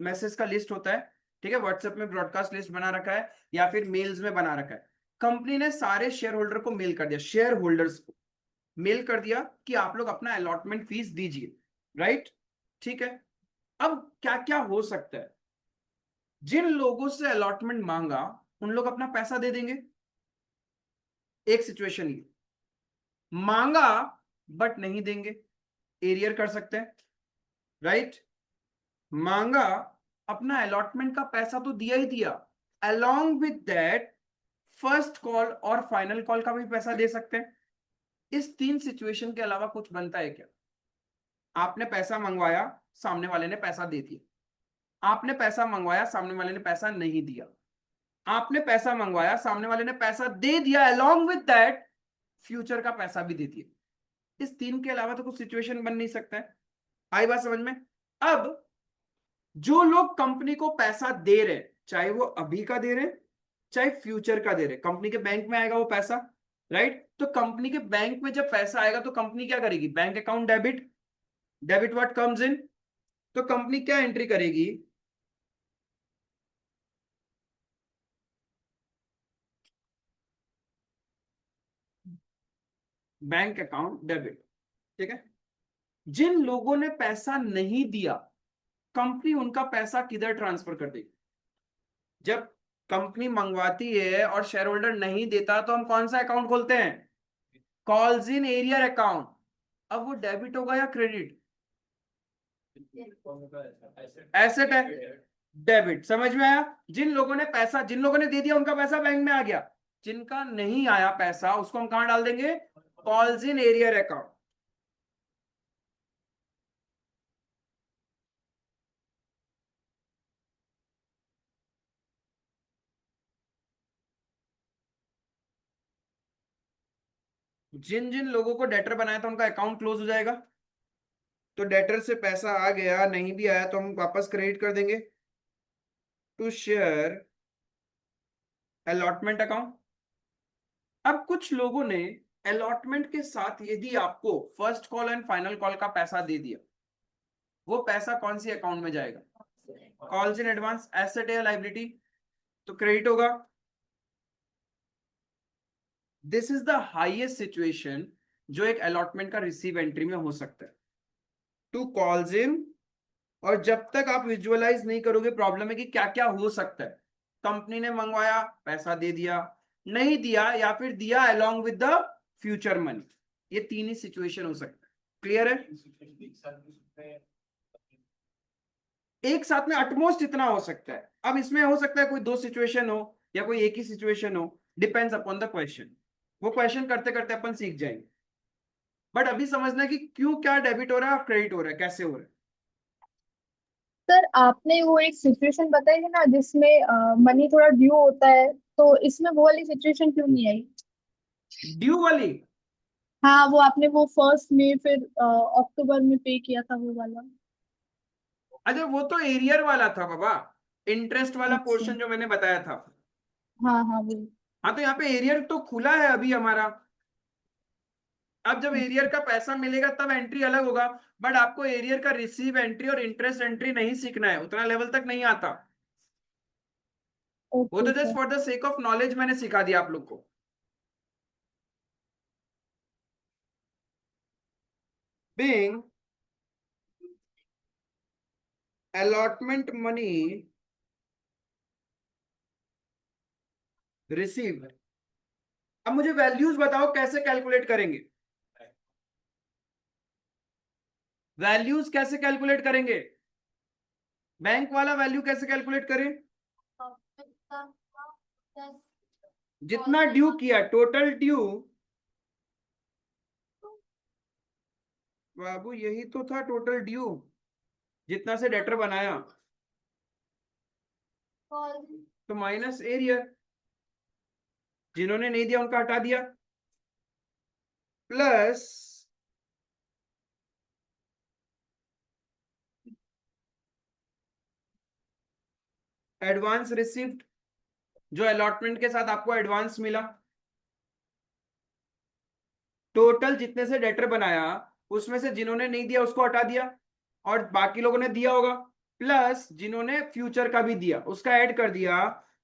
मैसेज का लिस्ट होता है, ठीक है, व्हाट्सएप में ब्रॉडकास्ट लिस्ट बना रखा है या फिर मेल्स में बना रखा है। कंपनी ने सारे शेयर होल्डर को मेल कर दिया, शेयर होल्डर्स को मेल कर दिया कि आप लोग अपना अलॉटमेंट फीस दीजिए। राइट? ठीक है। अब क्या क्या हो सकता है, जिन लोगों से अलॉटमेंट मांगा उन लोग अपना पैसा दे देंगे। एक सिचुएशन ये, मांगा बट नहीं देंगे, एरियर कर सकते हैं। राइट? मांगा, अपना अलॉटमेंट का पैसा तो दिया ही दिया, along with that first call और फाइनल कॉल का भी पैसा दे सकते हैं। इस 3 सिचुएशन के अलावा कुछ बनता है क्या? आपने पैसा मंगवाया, सामने वाले ने पैसा दे दिया। आपने पैसा मंगवाया, सामने वाले ने पैसा नहीं दिया। आपने पैसा मंगवाया, सामने वाले ने पैसा दे दिया, अलोंग विद दैट फ्यूचर का पैसा भी दे दिया। इस 3 के अलावा तो कुछ सिचुएशन बन नहीं सकता है। आई बात समझ में? अब जो लोग कंपनी को पैसा दे रहे, चाहे वो अभी का दे रहे चाहे फ्यूचर का दे रहे, कंपनी के बैंक में आएगा वो पैसा। राइट? तो कंपनी के बैंक में जब पैसा आएगा तो कंपनी क्या करेगी, bank account debit, debit what comes in, तो कंपनी क्या एंट्री करेगी, बैंक अकाउंट डेबिट। ठीक है। जिन लोगों ने पैसा नहीं दिया, कंपनी उनका पैसा किधर ट्रांसफर कर देगी? जब कंपनी मंगवाती है और शेयर होल्डर नहीं देता तो हम कौन सा अकाउंट खोलते हैं? Calls in arrear account. अब वो डेबिट होगा या क्रेडिट? एसेट है, डेबिट। समझ में आया? जिन लोगों ने पैसा, जिन लोगों ने दे दिया उनका पैसा बैंक में आ गया, जिनका नहीं आया पैसा उसको हम कहां डाल देंगे? Calls in arrear account. जिन जिन लोगों को डेटर बनाया था उनका अकाउंट क्लोज हो जाएगा, तो डेटर से पैसा आ गया, नहीं भी आया तो हम वापस क्रेडिट कर देंगे। To share allotment account. अब कुछ लोगों ने अलॉटमेंट के साथ यदि आपको first call and final call का पैसा दे दिया, वो पैसा कौन सी अकाउंट में जाएगा? कॉल्स इन एडवांस, एसेट या लायबिलिटी? तो क्रेडिट होगा। This is the highest situation जो एक अलॉटमेंट का रिसीव एंट्री में हो सकता है। टू कॉल्स इन, और जब तक आप विजुअलाइज नहीं करोगे प्रॉब्लम है कि क्या क्या हो सकता है। कंपनी ने मंगवाया, पैसा दे दिया, नहीं दिया, या फिर दिया along with the future money. ये तीन ही सिचुएशन हो सकता है। क्लियर है? एक साथ में अटमोस्ट इतना हो सकता है। अब इसमें हो सकता है कोई दो सिचुएशन हो या कोई एक ही सिचुएशन हो, डिपेंड्स अपॉन द क्वेश्चन। वो क्वेश्चन करते करते अपन सीख जाएंगे। बट अभी समझना है कि क्यों, क्या डेबिट हो रहा है और क्रेडिट हो रहा है, कैसे हो रहा है। सर आपने वो एक सिचुएशन बताई है ना जिसमें मनी थोड़ा ड्यू होता है, तो इसमें वो वाली सिचुएशन क्यों नहीं आई? ड्यू वाली? हाँ, वो आपने वो फर्स्ट में फिर अक्टूबर में पे किया था वो वाला। अच्छा, वो तो एरियर वाला था बाबा, इंटरेस्ट वाला अच्छा। पोर्शन जो मैंने बताया था। हाँ हाँ वो। हाँ, तो यहाँ पे एरियर तो खुला है अभी हमारा। अब जब एरियर का पैसा मिलेगा तब एंट्री अलग होगा। बट आपको एरियर का रिसीव एंट्री और इंटरेस्ट एंट्री नहीं सीखना है, उतना लेवल तक नहीं आता। वो ओके तो just sir. For the sake of knowledge मैंने सिखा दिया आप लोग को। Being allotment money received, अब मुझे वैल्यूज बताओ कैसे कैलकुलेट करेंगे? वैल्यूज कैसे कैलकुलेट करेंगे? बैंक वाला वैल्यू कैसे कैलकुलेट करें? जितना ड्यू किया, टोटल ड्यू। बाबू यही तो था टोटल ड्यू, जितना से डेटर बनाया, तो माइनस एरियर, जिन्होंने नहीं दिया उनका हटा दिया, प्लस एडवांस रिसिव्ड, जो अलॉटमेंट के साथ आपको एडवांस मिला। टोटल जितने से डेटर बनाया उसमें से जिन्होंने नहीं दिया उसको हटा दिया, और बाकी लोगों ने दिया होगा, प्लस जिन्होंने फ्यूचर का भी दिया उसका ऐड कर दिया,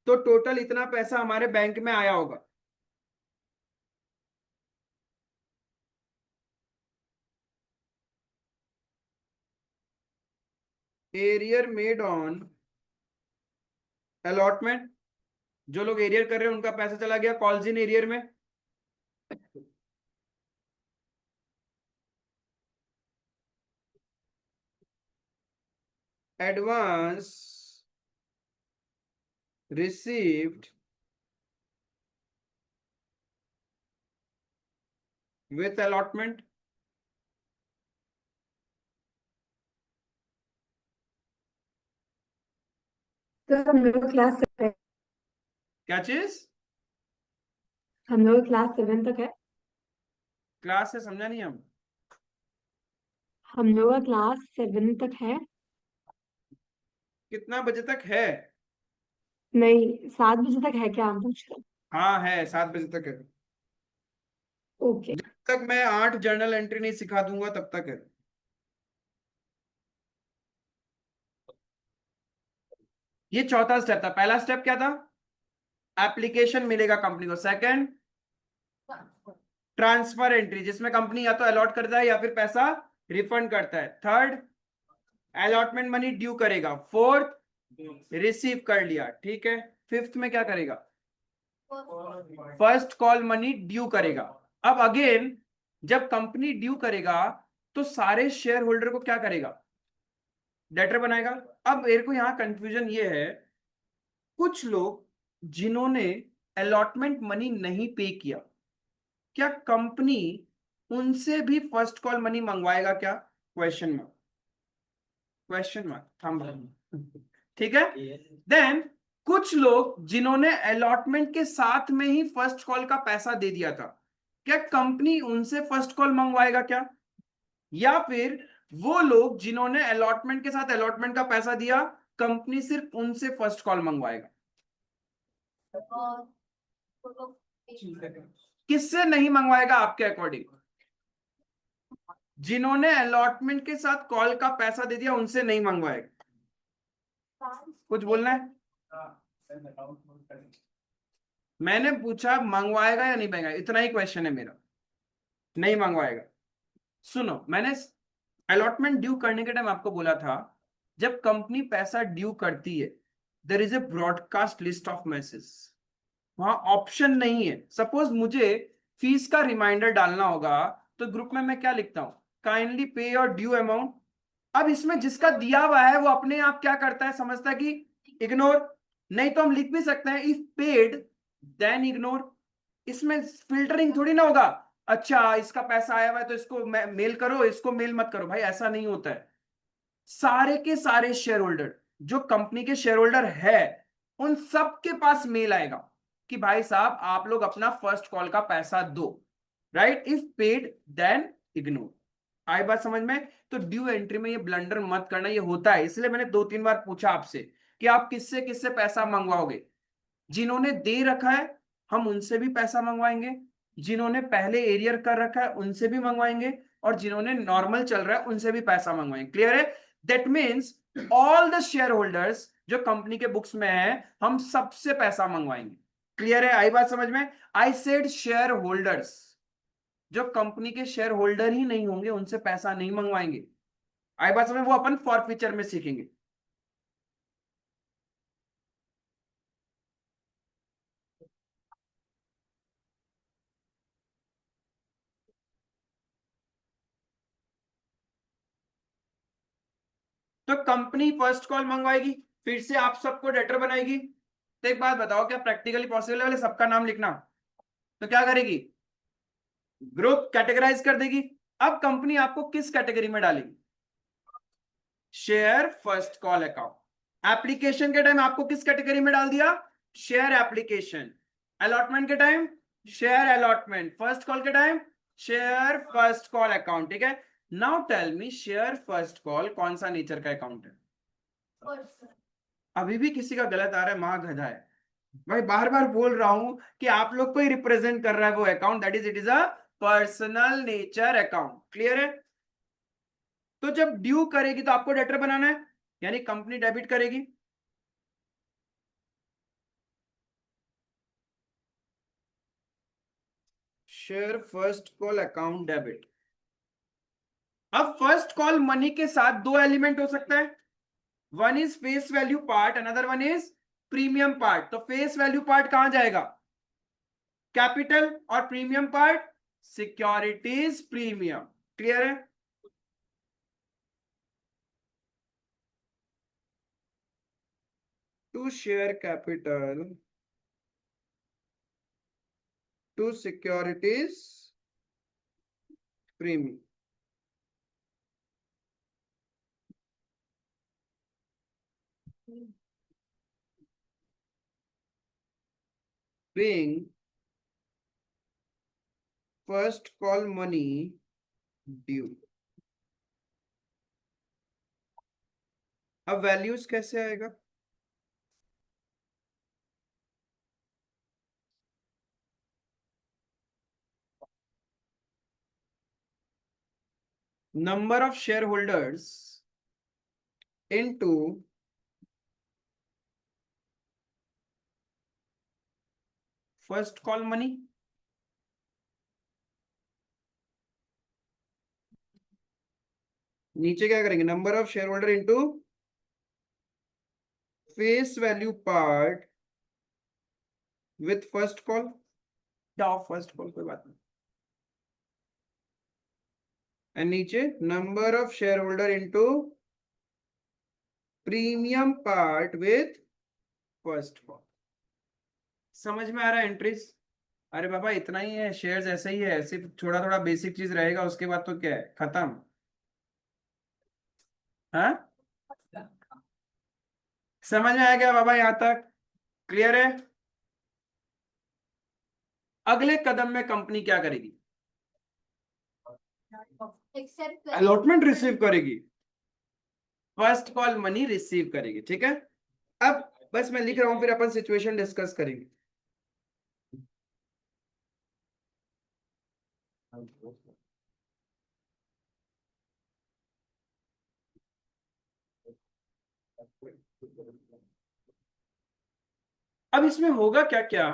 तो टोटल इतना पैसा हमारे बैंक में आया होगा। एरियर मेड ऑन अलॉटमेंट, जो लोग एरियर कर रहे हैं उनका पैसा चला गया कॉल्स इन एरियर में। Advance received with allotment. Sir हम लोग क्लास क्या चीज? हम लोग क्लास 7 तक है। क्लास से समझा नहीं हम। हम लोग का क्लास 7 तक है। कितना बजे तक है? नहीं, 7 बजे तक है क्या, हम पूछ रहे हाँ है, 7 बजे तक है। हैं। ओके। जब तक मैं 8 जर्नल एंट्री नहीं सिखा दूंगा तब तक है। ये चौथा स्टेप था। पहला स्टेप क्या था? एप्लीकेशन मिलेगा कंपनी को। सेकंड, ट्रांसफर एंट्री, जिसमें कंपनी या तो अलॉट करता है या फिर पैसा रिफंड करता है। थर्ड, अलॉटमेंट मनी ड्यू करेगा। फोर्थ, रिसीव कर लिया, ठीक है। फिफ्थ में क्या करेगा? फर्स्ट कॉल मनी ड्यू करेगा। अब अगेन जब कंपनी ड्यू करेगा तो सारे शेयर होल्डर को क्या करेगा? डेटर बनाएगा। अब मेरे को यहां कंफ्यूजन ये है, कुछ लोग जिन्होंने अलॉटमेंट मनी नहीं पे किया, क्या कंपनी उनसे भी फर्स्ट कॉल मनी मंगवाएगा क्या? Question mark, question mark, thumb. ठीक है। देन कुछ लोग जिन्होंने अलॉटमेंट के साथ में ही फर्स्ट कॉल का पैसा दे दिया था, क्या कंपनी उनसे फर्स्ट कॉल मंगवाएगा क्या? या फिर वो लोग जिन्होंने अलॉटमेंट के साथ अलॉटमेंट का पैसा दिया कंपनी सिर्फ उनसे फर्स्ट कॉल मंगवाएगा। किससे नहीं मंगवाएगा आपके अकॉर्डिंग? जिन्होंने अलॉटमेंट के साथ कॉल का पैसा दे दिया उनसे नहीं मंगवाएगा। कुछ बोलना है? मैंने पूछा मंगवाएगा या नहीं मंगवाएगा, इतना ही क्वेश्चन है मेरा। नहीं मंगवाएगा। सुनो, मैंने अलॉटमेंट ड्यू करने के टाइम आपको बोला था, जब कंपनी पैसा ड्यू करती है there is a broadcast list of message, वहां ऑप्शन नहीं है। सपोज मुझे फीस का रिमाइंडर डालना होगा तो ग्रुप में मैं क्या लिखता हूं, काइंडली पे योर ड्यू अमाउंट। अब इसमें जिसका दिया हुआ है वो अपने आप क्या करता है, समझता है कि इग्नोर। नहीं तो हम लिख भी सकते हैं इफ पेड देन इग्नोर। इसमें फिल्टरिंग थोड़ी ना होगा, अच्छा इसका पैसा आया हुआ है तो इसको मेल करो, इसको मेल मत करो। भाई ऐसा नहीं होता है। सारे के सारे शेयर होल्डर जो कंपनी के शेयर होल्डर है उन सब के पास मेल आएगा कि भाई साहब आप लोग अपना फर्स्ट कॉल का पैसा दो, right? If paid then ignore. आई बात समझ में? तो ड्यू एंट्री में ये ब्लंडर मत करना, ये होता है। इसलिए मैंने 2-3 बार पूछा आपसे कि आप किससे किससे पैसा मंगवाओगे। जिन्होंने दे रखा है हम उनसे भी पैसा मंगवाएंगे, जिन्होंने पहले एरियर कर रखा है उनसे भी मंगवाएंगे, और जिन्होंने नॉर्मल चल रहा है उनसे भी पैसा मंगवाएंगे। क्लियर है? That means all the share holders जो कंपनी के बुक्स में है हम सबसे पैसा मंगवाएंगे। क्लियर है? आई बात समझ में? आई सेड शेयर होल्डर्स, जो कंपनी के शेयर होल्डर ही नहीं होंगे उनसे पैसा नहीं मंगवाएंगे। आई बात समझ? वो अपन फॉरफीचर में सीखेंगे। तो कंपनी फर्स्ट कॉल मंगवाएगी, फिर से आप सबको डेटर बनाएगी। तो एक बात बताओ, क्या प्रैक्टिकली पॉसिबल है सबका नाम लिखना? तो क्या करेगी? ग्रुप कैटेगराइज कर देगी। अब कंपनी आपको किस कैटेगरी में डालेगी? Share first call account. Application के टाइम आपको किस कैटेगरी में डाल दिया? Share application. अलॉटमेंट के time share allotment. First call के time share first call account. ठीक है, now tell me share first call कौन सा नेचर का अकाउंट है? अभी भी किसी का गलत आ रहा है, मां गधा है। भाई बार बार बोल रहा हूं कि आप लोग को ही रिप्रेजेंट कर रहा है वो account, that is it is a personal nature account. Clear है? तो जब ड्यू करेगी तो आपको डेटर बनाना है, यानी कंपनी डेबिट करेगी। Share first call account debit. अब फर्स्ट कॉल मनी के साथ दो एलिमेंट हो सकता है, one is face value part, another one is premium part. तो फेस वैल्यू पार्ट कहां जाएगा? कैपिटल। और premium part securities premium. Clear है? To share capital to securities premium. being first call money due। अब values कैसे आएगा? Number of share holders into first call money. नीचे क्या करेंगे? Number of share holder into face value part with first call. क्या first call, कोई बात नहीं। एंड नीचे number of share holder into premium part with first call. समझ में आ रहा है एंट्रीज? अरे बाबा इतना ही है, शेयर्स ऐसे ही है, सिर्फ थोड़ा थोड़ा बेसिक चीज रहेगा, उसके बाद तो क्या है, खत्म। हाँ, समझ में आ गया बाबा यहां तक? क्लियर है? अगले कदम में कंपनी क्या करेगी? अलॉटमेंट रिसीव करेगी। फर्स्ट कॉल मनी रिसीव करेगी, ठीक है। अब बस मैं लिख रहा हूं, फिर अपन सिचुएशन डिस्कस करेंगे। अब इसमें होगा क्या क्या,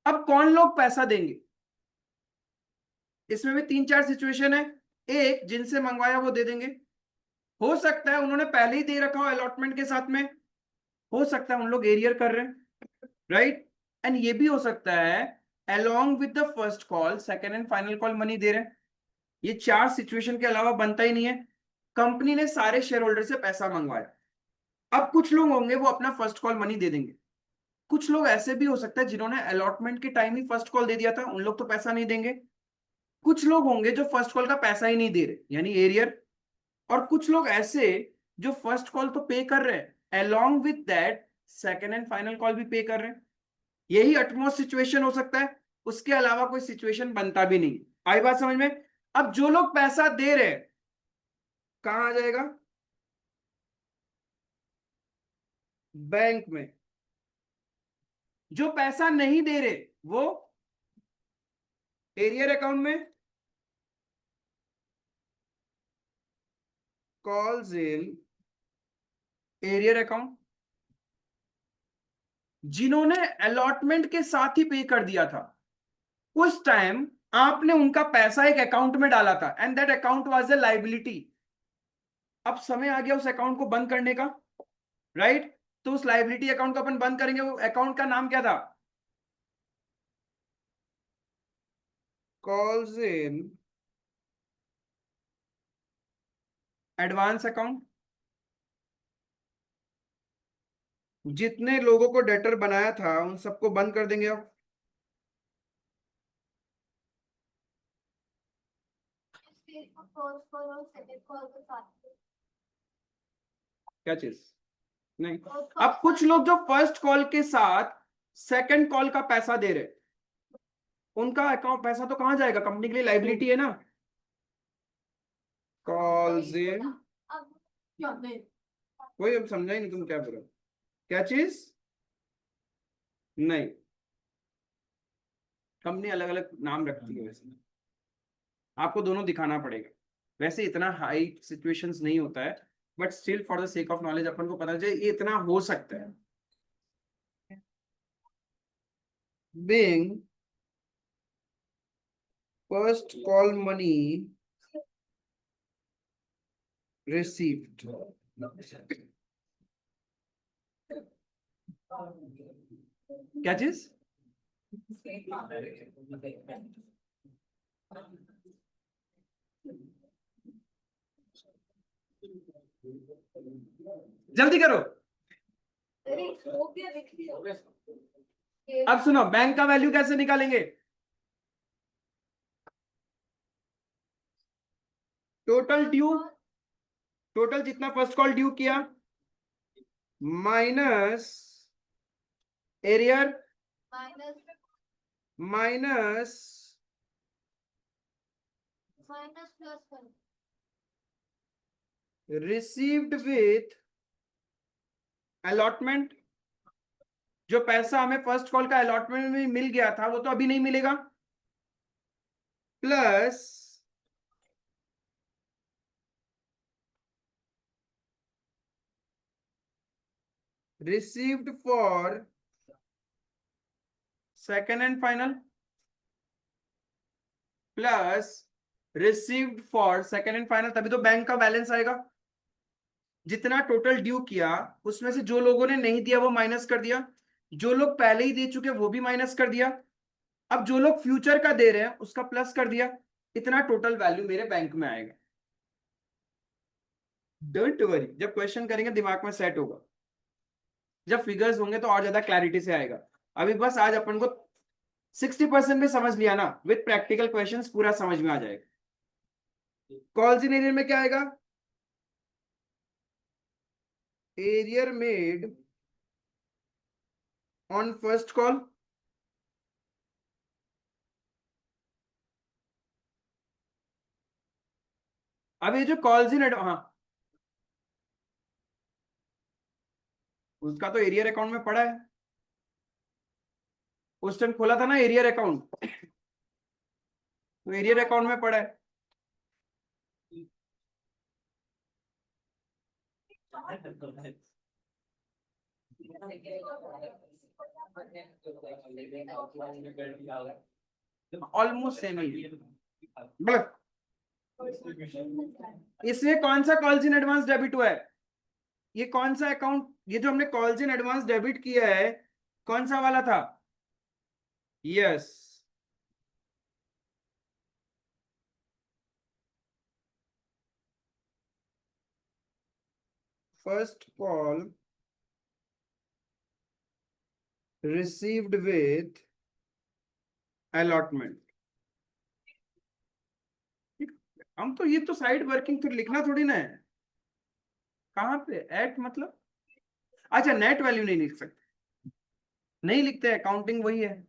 अब कौन लोग पैसा देंगे, इसमें भी 3-4 सिचुएशन है। एक, जिनसे मंगवाया वो दे देंगे, हो सकता है उन्होंने पहले ही दे रखा हो अलॉटमेंट के साथ में, हो सकता है उन लोग एरियर कर रहे हैं, राइट। एंड ये भी हो सकता है along with the first call second and final call money दे रहे हैं। ये 4 सिचुएशन के अलावा बनता ही नहीं है। कंपनी ने सारे शेयर होल्डर से पैसा मंगवाया, अब कुछ लोग होंगे वो अपना फर्स्ट कॉल मनी दे देंगे, कुछ लोग ऐसे भी हो सकता है जिन्होंने अलॉटमेंट के टाइम ही फर्स्ट कॉल दे दिया था, उन लोग तो पैसा नहीं देंगे। कुछ लोग होंगे जो फर्स्ट कॉल का पैसा ही नहीं दे रहे, यानी एरियर। और कुछ लोग ऐसे जो फर्स्ट कॉल तो पे कर रहे हैं, along with that second and final call भी पे कर रहे हैं। यही अटमोस्ट सिचुएशन हो सकता है, उसके अलावा कोई सिचुएशन बनता भी नहीं। आई बात समझ में। अब जो लोग पैसा दे रहे हैं कहां आ जाएगा, बैंक में। जो पैसा नहीं दे रहे वो एरियर अकाउंट में, कॉल्स इन एरियर अकाउंट। जिन्होंने अलॉटमेंट के साथ ही पे कर दिया था, उस टाइम आपने उनका पैसा एक अकाउंट में डाला था and that account was a liability. अब समय आ गया उस अकाउंट को बंद करने का, राइट। तो उस लाइबिलिटी अकाउंट को अपन बंद करेंगे, वो अकाउंट का नाम क्या था, कॉल्स इन एडवांस अकाउंट। जितने लोगों को डेटर बनाया था उन सबको बंद कर देंगे अब। क्या चीज, नहीं। अब कुछ लोग जो फर्स्ट कॉल के साथ सेकंड कॉल का पैसा दे रहे, उनका अकाउंट पैसा तो कहां जाएगा, कंपनी के लिए लाइबिलिटी है ना। कॉल्स इन, कोई अब समझा ही नहीं तुम क्या बोल रहे हो, क्या चीज, नहीं। कंपनी अलग अलग नाम रखती है, वैसे आपको दोनों दिखाना पड़ेगा। वैसे इतना हाई सिचुएशंस नहीं होता है, but still for the sake of knowledge अपन को पता चले ये इतना हो सकता है। being first call money received, क्या चीज, जल्दी करो। अब सुनो, बैंक का वैल्यू कैसे निकालेंगे, टोटल ड्यू, टोटल जितना फर्स्ट कॉल ड्यू किया minus arrear minus received with allotment. जो पैसा हमें फर्स्ट कॉल का अलॉटमेंट में मिल गया था वो तो अभी नहीं मिलेगा, plus received for second and final, plus received for second and final, तभी तो बैंक का बैलेंस आएगा। जितना टोटल ड्यू किया उसमें से जो लोगों ने नहीं दिया वो माइनस कर दिया, जो लोग पहले ही दे चुके वो भी माइनस कर दिया, अब जो लोग फ्यूचर का दे रहे हैं उसका प्लस कर दिया। इतना टोटल वैल्यू मेरे बैंक में आएगा। डोंट वरी, जब क्वेश्चन करेंगे दिमाग में सेट होगा, जब फिगर्स होंगे तो और ज्यादा क्लैरिटी से आएगा। अभी बस आज अपन को 60% भी समझ लिया ना, विद प्रैक्टिकल क्वेश्चंस पूरा समझ में आ जाएगा। कॉल्स इन एरियर में क्या आएगा, arrear made on first call, अब ये जो कॉल्स इन हाँ, उसका तो एरियर अकाउंट में पड़ा है, उस टाइम खोला था ना एरियर अकाउंट, तो एरियर अकाउंट में पड़ा है। ऑलमोस्ट सेम ही मतलब इसमें कौन सा कॉल्स इन एडवांस डेबिट हुआ है, ये कौन सा अकाउंट, ये जो हमने कॉल्स इन एडवांस डेबिट किया है कौन सा वाला था? Yes, first call received with allotment। हम तो ये तो साइड वर्किंग तो लिखना थोड़ी ना है, कहाँ पे एट मतलब, अच्छा नेट वैल्यू नहीं लिख सकते, नहीं लिखते, अकाउंटिंग वही है।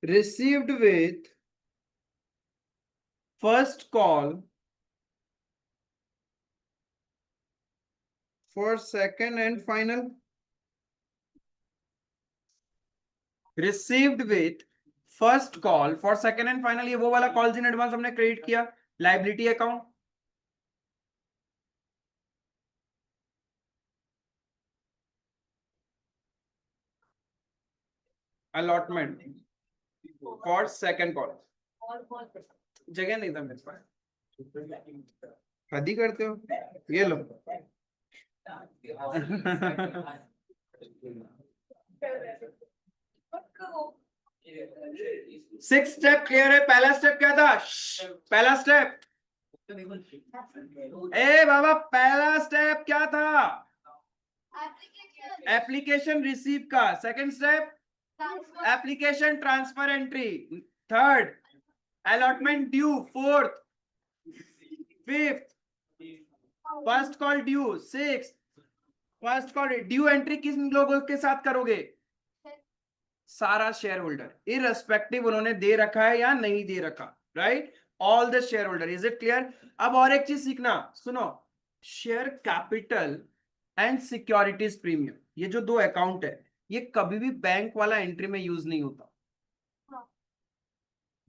received with first call for second and final, received with first call for second and final, ये वो वाला कॉल्स इन एडवांस हमने क्रेडिट किया liability account. Allotment for second call, जगह नहीं था मेरे पास, हद ही करते हो, ये लो। सिक्स स्टेप क्लियर है, पहला स्टेप क्या था? पहला स्टेप, ए बाबा पहला स्टेप क्या था? एप्लीकेशन रिसीव का। Second step application transfer entry. Third allotment due. Fourth, fifth first call due. Six first call due entry किस लोगों के साथ करोगे? सारा शेयर होल्डर, इररेस्पेक्टिव उन्होंने दे रखा है या नहीं दे रखा, right, all the share holder. Is it clear? अब और एक चीज सीखना, सुनो, share capital and securities premium, ये जो दो अकाउंट है ये कभी भी बैंक वाला एंट्री में यूज नहीं होता,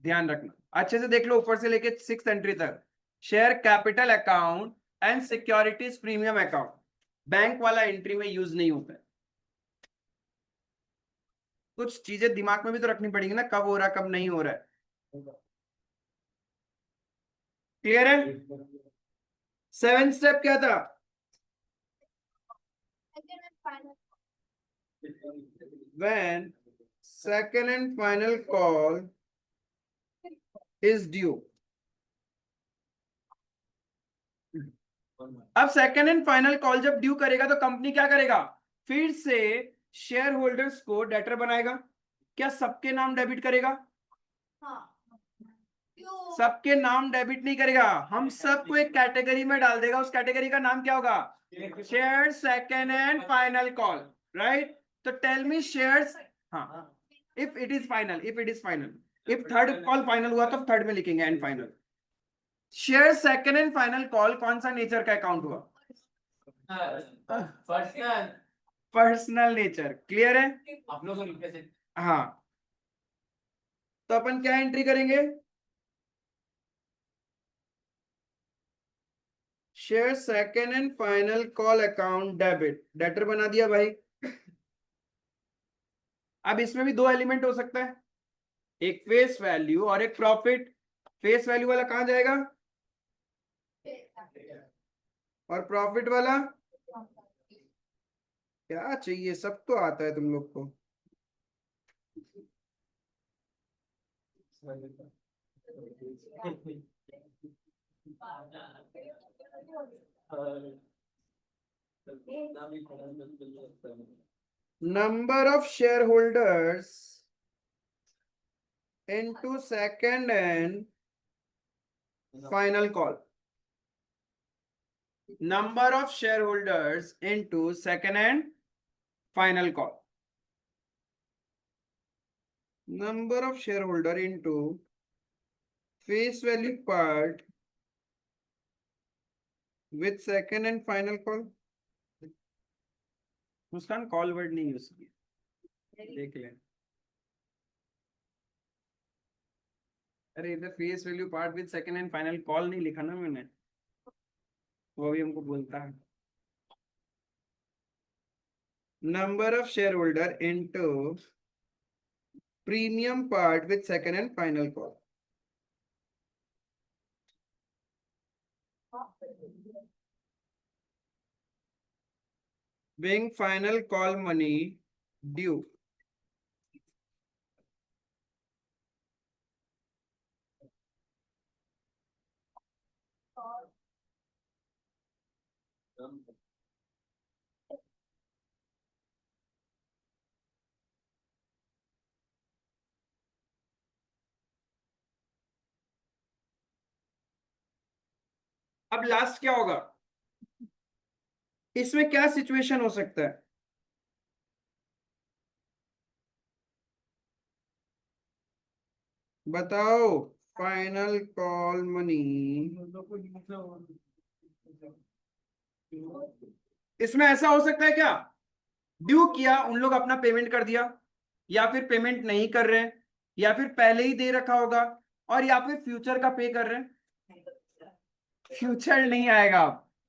ध्यान रखना, अच्छे से देख लो ऊपर से लेके सिक्स एंट्री तक। Share capital account and securities premium account bank वाला एंट्री में यूज नहीं होता है। कुछ चीजें दिमाग में भी तो रखनी पड़ेगी ना, कब हो रहा है कब नहीं हो रहा है। क्लियर है? सेवन स्टेप क्या था? When second and final call is due। अब सेकंड एंड फाइनल कॉल जब ड्यू करेगा तो कंपनी क्या करेगा? फिर से शेयर होल्डर्स को डेटर बनाएगा। क्या सबके नाम डेबिट करेगा? सबके नाम डेबिट नहीं करेगा, हम सबको एक कैटेगरी में डाल देगा, उस कैटेगरी का नाम क्या होगा? Share second and final call, right. तो टेल मी शेयर्स, हाँ, if it is final, if it is final, if third call final हुआ तो थर्ड में लिखेंगे and final. Share second and final call कौन सा नेचर का अकाउंट हुआ? Personal, personal nature. क्लियर है? आप लोग को लिखते थे। हाँ, तो अपन क्या एंट्री करेंगे? Share second and final call account debit, debtor बना दिया भाई। अब इसमें भी दो एलिमेंट हो सकता है, एक फेस वैल्यू और एक प्रॉफिट। फेस वैल्यू वाला कहां जाएगा और प्रॉफिट वाला? क्या चाहिए, सब तो आता है तुम लोग को। Number of share holders into second and final call. number of shareholders into second and final call. Number of shareholder into face value part with second and final call. Muskan call word नहीं use किया, देख ले। अरे इधर face value part with second and final call नहीं लिखा ना मैंने, वो भी हमको बोलता है। Number of share holder into premium part with second and final call. being final call money due. अब लास्ट क्या होगा, इसमें क्या सिचुएशन हो सकता है? बताओ। फाइनल कॉल मनी, इसमें ऐसा हो सकता है क्या, ड्यू किया, उन लोग अपना पेमेंट कर दिया, या फिर पेमेंट नहीं कर रहे हैं, या फिर पहले ही दे रखा होगा, और या फिर फ्यूचर का पे कर रहे हैं। फ्यूचर नहीं आएगा,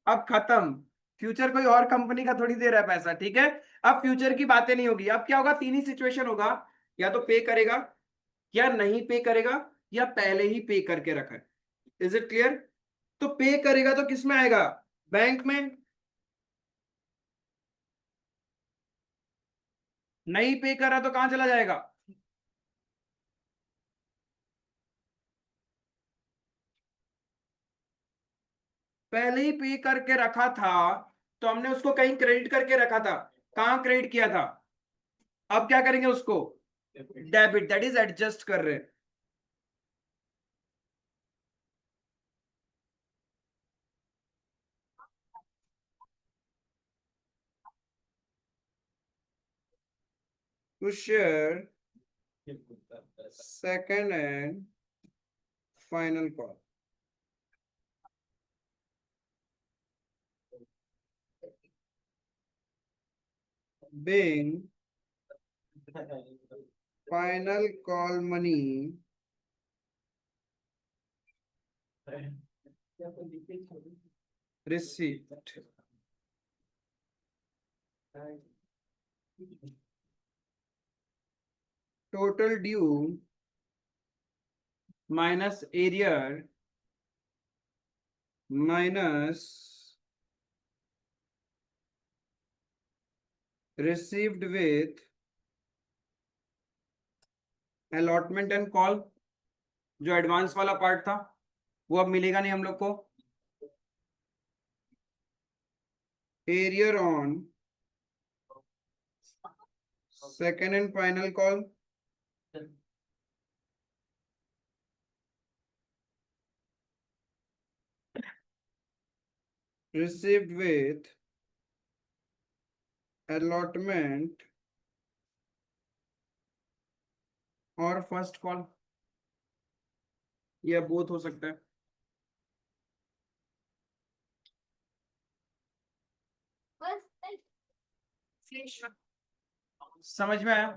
अब खत्म। फ्यूचर कोई और कंपनी का थोड़ी दे रहा है पैसा, ठीक है। अब फ्यूचर की बातें नहीं होगी। अब क्या होगा, तीन ही सिचुएशन होगा, या तो पे करेगा, या नहीं पे करेगा, या पहले ही पे करके रखा है। Is it clear? तो पे करेगा तो किस में आएगा, बैंक में। नहीं पे करा तो कहां चला जाएगा, पहले ही पे करके रखा था तो हमने उसको कहीं क्रेडिट करके रखा था, कहां क्रेडिट किया था, अब क्या करेंगे उसको, डेबिट, दैट इज एडजस्ट कर रहे हैं। To share second and final call. Being final call money received. Total due minus arrear minus received with allotment and call, जो एडवांस वाला पार्ट था वो अब मिलेगा नहीं हम लोग को। arrear on second and final call, received with allotment और फर्स्ट कॉल, यह बोथ हो सकता है। समझ में आया?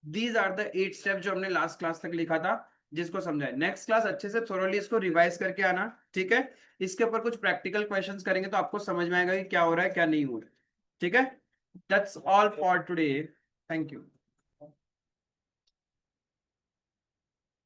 दीज आर द 8 स्टेप जो हमने लास्ट क्लास तक लिखा था, जिसको समझा है। नेक्स्ट क्लास अच्छे से थोरोली इसको रिवाइज करके आना, ठीक है। इसके ऊपर कुछ प्रैक्टिकल क्वेश्चंस करेंगे तो आपको समझ में आएगा कि क्या हो रहा है क्या नहीं हो रहा है, ठीक है। That's all for today, thank you.